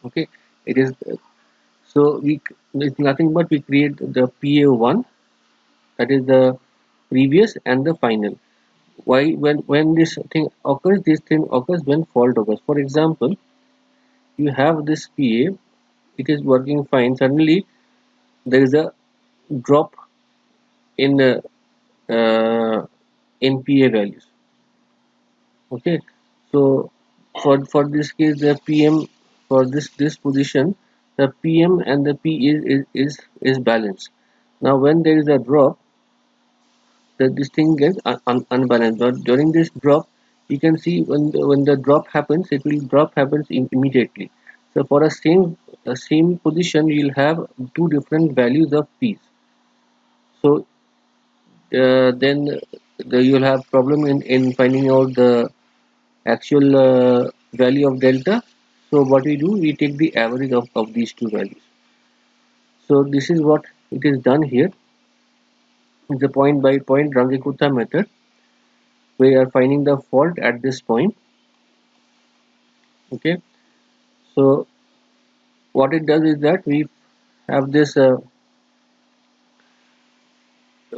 Okay, it is so we it's nothing but we create the PA1, that is the previous and the final. Why when this thing occurs when fault occurs. For example, you have this PA, it is working fine. Suddenly there is a drop in uh, in PA values. Okay, so for this case, the PM, for this position, the PM and the P is balanced. Now when there is a drop, this thing gets unbalanced. But during this drop, you can see when the drop happens, it will drop happens immediately. So for a same position, you'll have two different values of P's. So then you'll have problem in finding out the actual value of delta. So what we do, we take the average of these two values. So this is what it is done here. It's a point by point Runge-Kutta method. We are finding the fault at this point. Okay, so what it does is that have this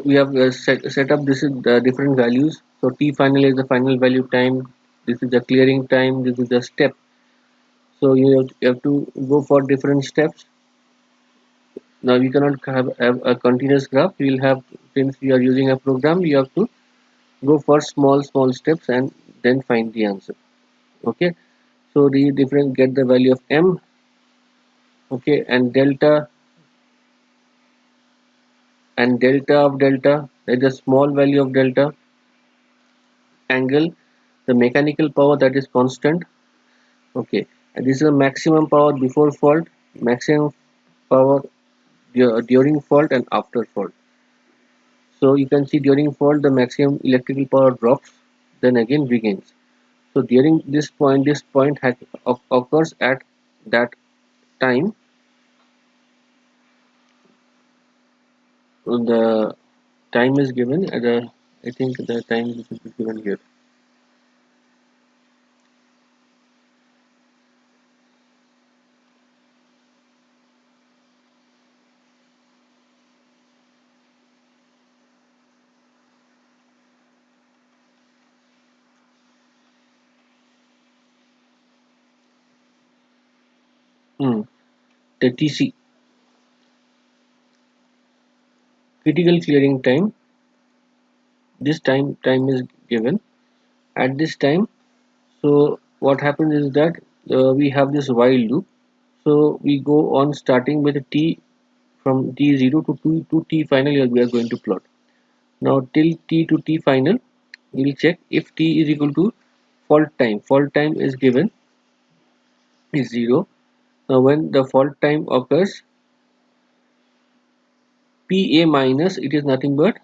we have set up this is the different values. So t final is the final value time, this is the clearing time, this is the step. So you have to go for different steps. Now we cannot have a continuous graph. We will have, since we are using a program, you have to go for small steps and then find the answer. Okay, so the different get the value of m. Okay, and delta and delta of delta, that is the small value of delta, angle, the mechanical power, that is constant. Okay, and this is the maximum power before fault, maximum power during fault and after fault. So you can see during fault the maximum electrical power drops, then again regains. So during this point occurs at that time. The time is given at a, I think the time is given here. Hmm. The TC, critical clearing time. This time is given at this time. So what happens is that we have this while loop. So we go on starting with t from t0 to t final. We are going to plot. Now till t to t final, we will check if t is equal to fault time. Fault time is given is 0. Now when the fault time occurs, Pa minus, it is nothing but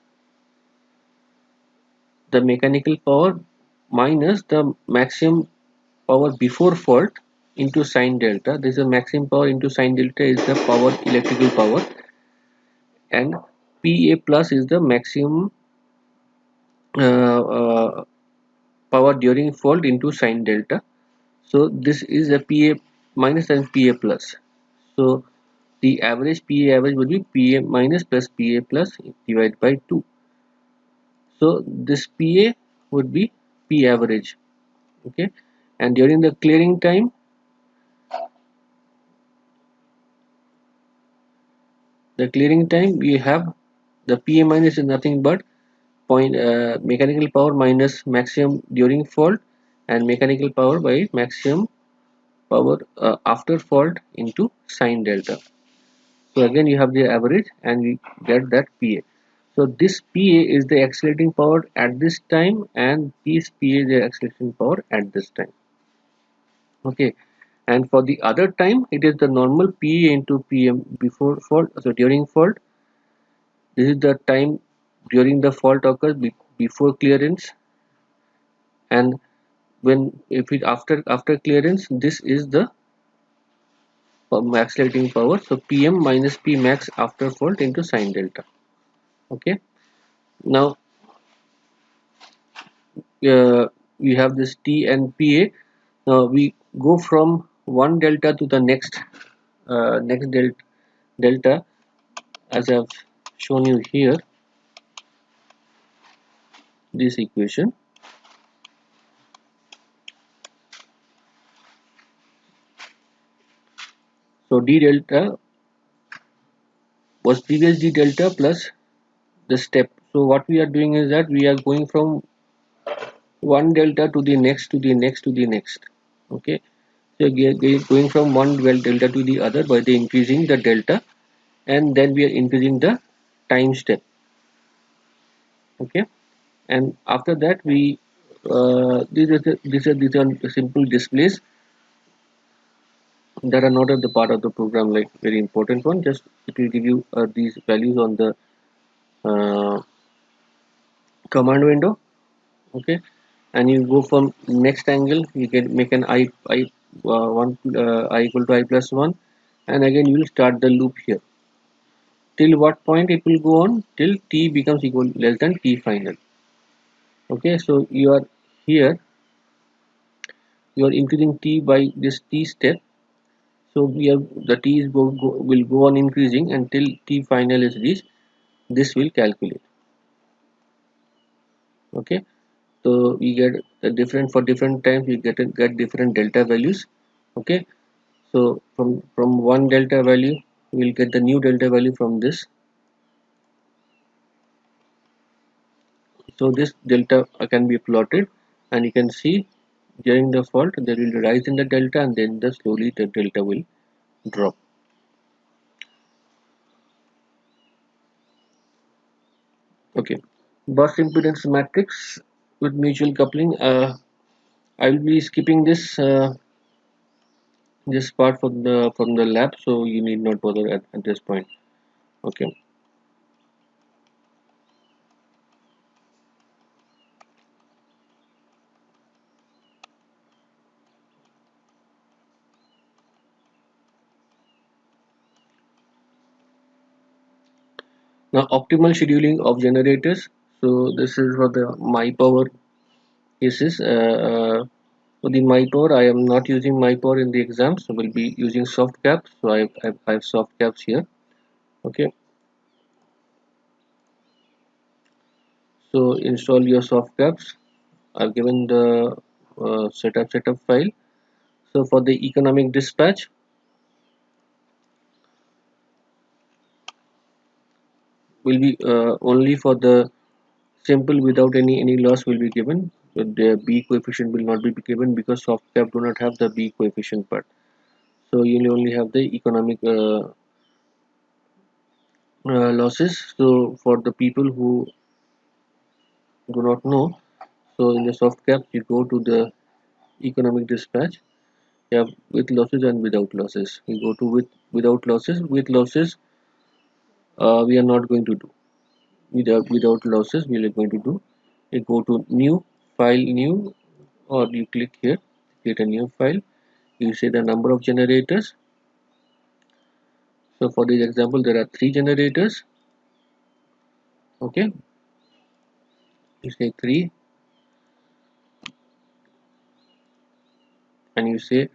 the mechanical power minus the maximum power before fault into sine delta. This is the maximum power into sine delta is the power, electrical power, and Pa plus is the maximum power during fault into sine delta. So this is a Pa minus and Pa plus. So the average Pa average would be Pa minus plus Pa plus divided by 2. So this Pa would be P average. Okay, and during the clearing time, we have the Pa minus is nothing but point mechanical power minus maximum during fault and mechanical power by maximum power after fault into sine delta. So again you have the average and we get that Pa. So this Pa is the accelerating power at this time and this Pa is the acceleration power at this time. Okay, and for the other time it is the normal Pa into Pm before fault. So during fault, this is the time during the fault occurs before clearance, and when if it after clearance, this is the accelerating power. So Pm minus P max after fault into sine delta. Okay, now we have this T and Pa. Now we go from one delta to the next delta, as I've shown you here, this equation. So d delta was previous d delta plus the step. So what we are doing is that we are going from one delta to the next to the next to the next. Okay, so we are going from one delta to the other by the increasing the delta, and then we are increasing the time step. Okay, and after that we these are simple displays that are not at the part of the program, like very important one. Just it will give you these values on the uh, command window. Okay, and you go from next angle, you can make an I one I equal to I plus 1, and again you will start the loop here. Till what point it will go on? Till t becomes equal less than t final. Okay, so you are here, you are increasing t by this t step. So we have the t is will go on increasing until t final is reached. This will calculate. Okay, so we get a different for different times, we get different delta values. Okay, so from one delta value we'll get the new delta value from this. So this delta can be plotted, and you can see during the fault there will be rise in the delta, and then slowly the delta will drop. Okay, bus impedance matrix with mutual coupling. I will be skipping this part from the lab, so you need not bother at this point. Okay. Now optimal scheduling of generators. So this is for the my power cases. For the my power, I am not using my power in the exam, so we'll be using soft caps. So I have soft caps here. Okay. So install your soft caps. I've given the setup file. So for the economic dispatch, will be only for the simple without any loss will be given. But the B coefficient will not be given because soft cap do not have the B coefficient part. So you will only have the economic losses. So for the people who do not know, so in the soft cap you go to the economic dispatch. You have with losses and without losses. You go to without losses. With losses, we are not going to do. Without losses, we are going to do. You go to new file, new, or you click here, create a new file. You say the number of generators. So for this example, there are three generators. Okay, you say three, and you say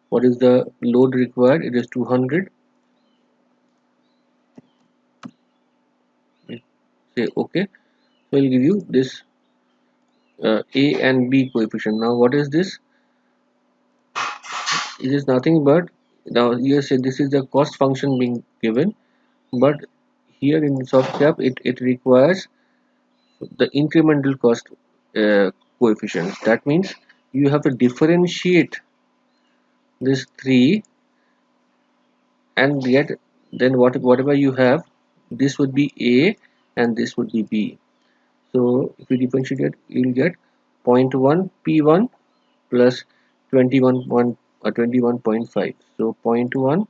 what is the load required. It is 200. You say okay. So it will give you this A and B coefficient. Now what is this? It is nothing but, now you say this is the cost function being given, but here in soft cap it requires the incremental cost coefficients. That means you have to differentiate this 3, and yet then whatever you have, this would be A and this would be B. So if you differentiate, you will get zero point 0.1 P1 plus 21.5. So zero point 0.1,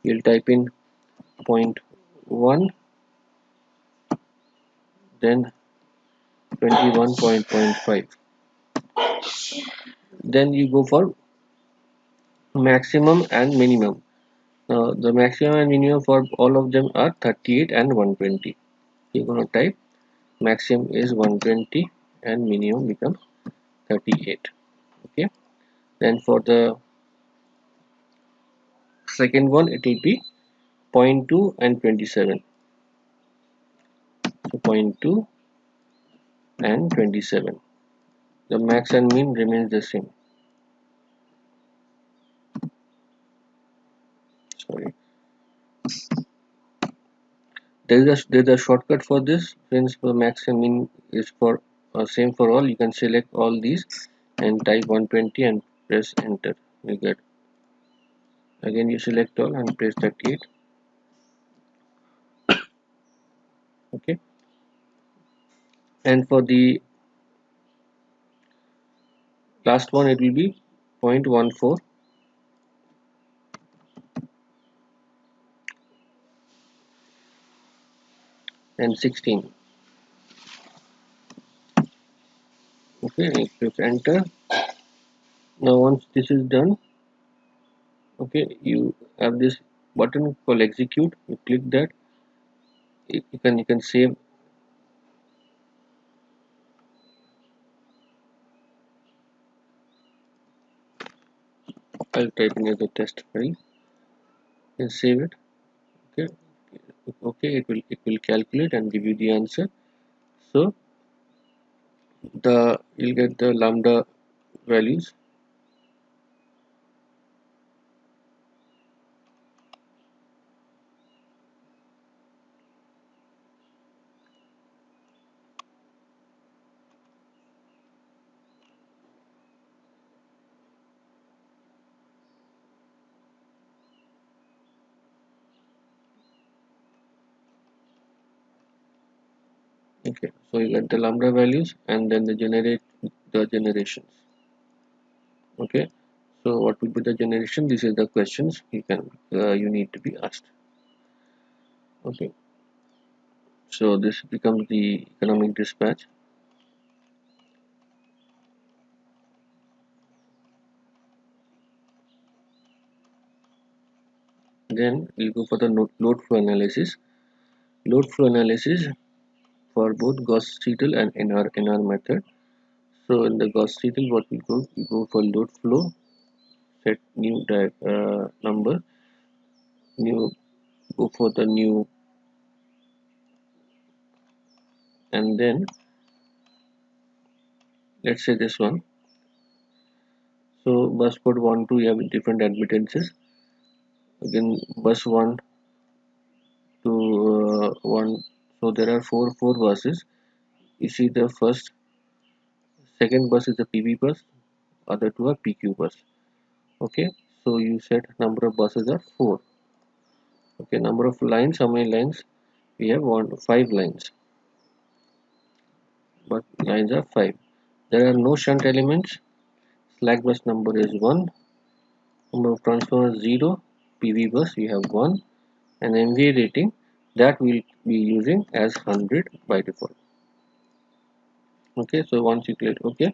you'll type in 0.1, then 21.5. Then you go for maximum and minimum. Now the maximum and minimum for all of them are 38 and 120. You're going to type maximum is 120 and minimum becomes 38. Okay. Then for the second one, it will be zero point 0.2 and 27. So zero point 0.2 and 27. The max and min remains the same. Sorry. There's a shortcut for this. Since the max and min is for same for all, you can select all these and type 120 and press enter. You get, again you select all and press 38. Okay. And for the last one, it will be 0.14 and 16. Okay, you press enter. Now once this is done, okay, you have this button called execute. You click that. You can save. I'll type in as a test file and save it. Okay, okay, it will calculate and give you the answer. So you'll get the lambda values. Okay, so you get the lambda values and then the generations. Okay, so what will be the generation? This is the questions you need to be asked. Okay, so this becomes the economic dispatch. Then we'll go for the load flow analysis. Load flow analysis for both Gauss-Seidel and NR method. So in the Gauss-Seidel, what we go for load flow, set new number, new go for the new, and then let's say this one. So bus code 1, 2, you have different admittances. Again, bus 1 to 1. So there are four buses. You see the second bus is the PV bus, other two are PQ bus. Okay, so you said number of buses are 4. Okay, number of lines, how many lines? We have 5 lines, but lines are 5. There are no shunt elements. Slack bus number is 1. Number of transformers 0. PV bus we have 1, and MVA rating that we'll be using as 100 by default. Okay, so once you click OK, you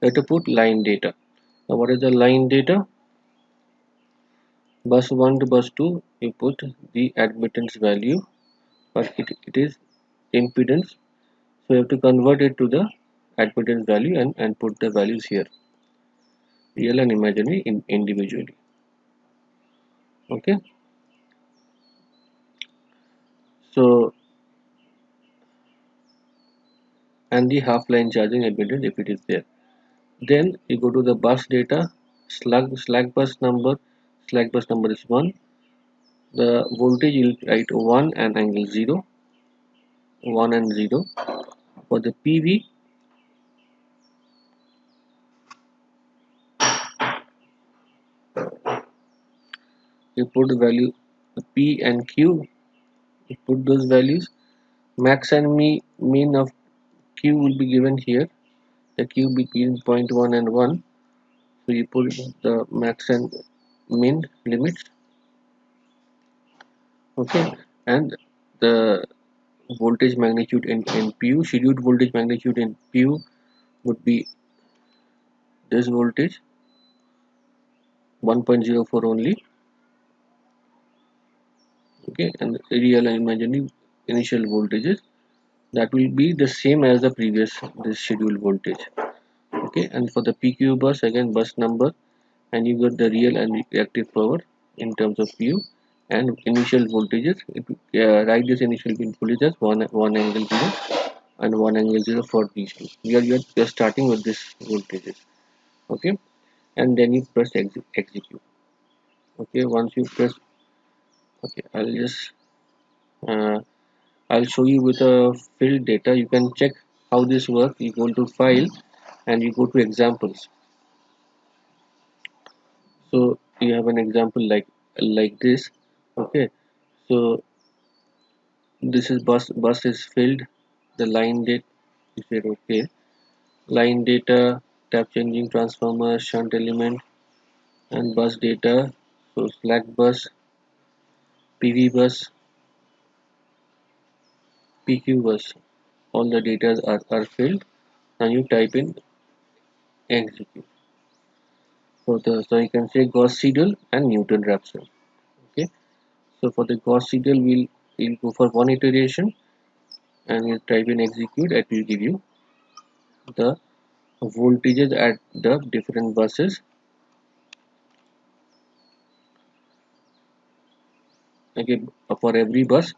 have to put line data. Now what is the line data? Bus 1 to bus 2, you put the admittance value, but it is impedance, so you have to convert it to the admittance value and put the values here, real and imaginary individually. Okay, so and the half line charging admittance if it is there. Then you go to the bus data, slack bus number is 1. The voltage you write 1 and angle 0, 1 and 0. For the PV, you put the value P and Q, you put those values. Max and mean of Q will be given here, the Q between 0.1 and 1. So you put the max and min limits. Okay, and the voltage magnitude in PU, scheduled voltage magnitude in PU would be this voltage 1.04 only. Okay, and real and imaginary initial voltages that will be the same as the previous this scheduled voltage. Okay, and for the PQ bus, again bus number, and you got the real and reactive power in terms of PU and initial voltages. Write this initial voltage as 1 angle 0 and 1 angle 0 for these two. We are starting with this voltages. Okay, and then you press execute. Okay, once you press, okay, uh, I'll show you with a filled data. You can check how this works. You go to file and you go to examples. So you have an example like this. Okay, so this is bus is filled. The line date, you said okay. Line data, tap changing transformer, shunt element, and bus data. So slack bus, PV bus, PQ bus. All the data are filled. Now you type in execute. So you can say Gauss Seidel and Newton Raphson. Okay. So for the Gauss Seidel, we'll go for one iteration and you type in execute. It will give you the voltages at the different buses. Okay, for every bus,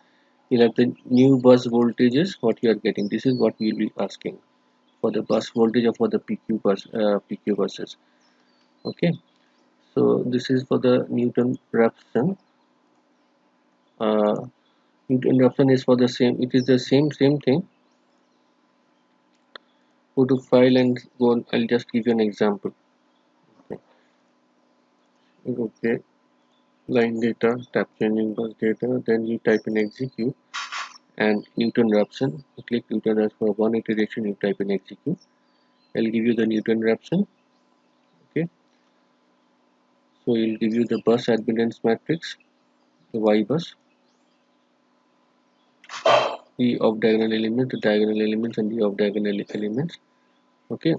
you'll have the new bus voltages. What you are getting. This is what we'll be asking for the bus voltage or for the PQ buses. Okay. So this is for the Newton Raphson. Uh, Newton Raphson is for the same. It is the same thing. Go to file and go on. I'll just give you an example. Okay, line data, tap changing bus data, then you type in execute and Newton Raphson. You click Newton Raphson for one iteration, you type in execute. I'll give you the Newton Raphson. Okay, so it'll give you the bus admittance matrix, the Y bus, the off diagonal elements, the diagonal elements, and the off diagonal elements. Okay,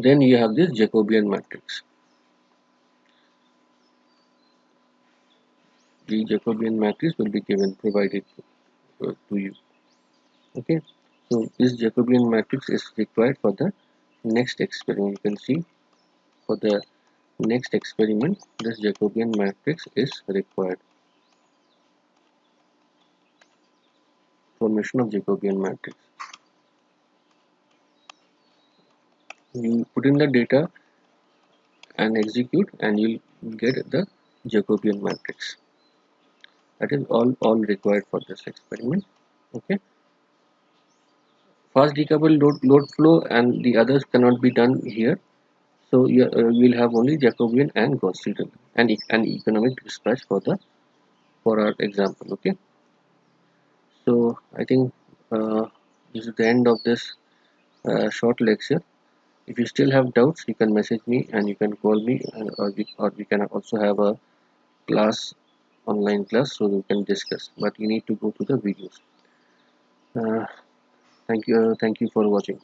then you have this Jacobian matrix. The Jacobian matrix will be given provided to you. Okay, so this Jacobian matrix is required for the next experiment. You can see for the next experiment this Jacobian matrix is required. Formation of Jacobian matrix. You put in the data and execute and you'll get the Jacobian matrix. That is all required for this experiment. Okay, fast decoupled load flow and the others cannot be done here. So we'll have only Jacobian and Gauss-Seidel and an economic dispatch for our example. Okay, so I think this is the end of this short lecture. If you still have doubts, you can message me and you can call me, or we can also have a class, online class, so we can discuss. But you need to go to the videos. Uh, thank you for watching.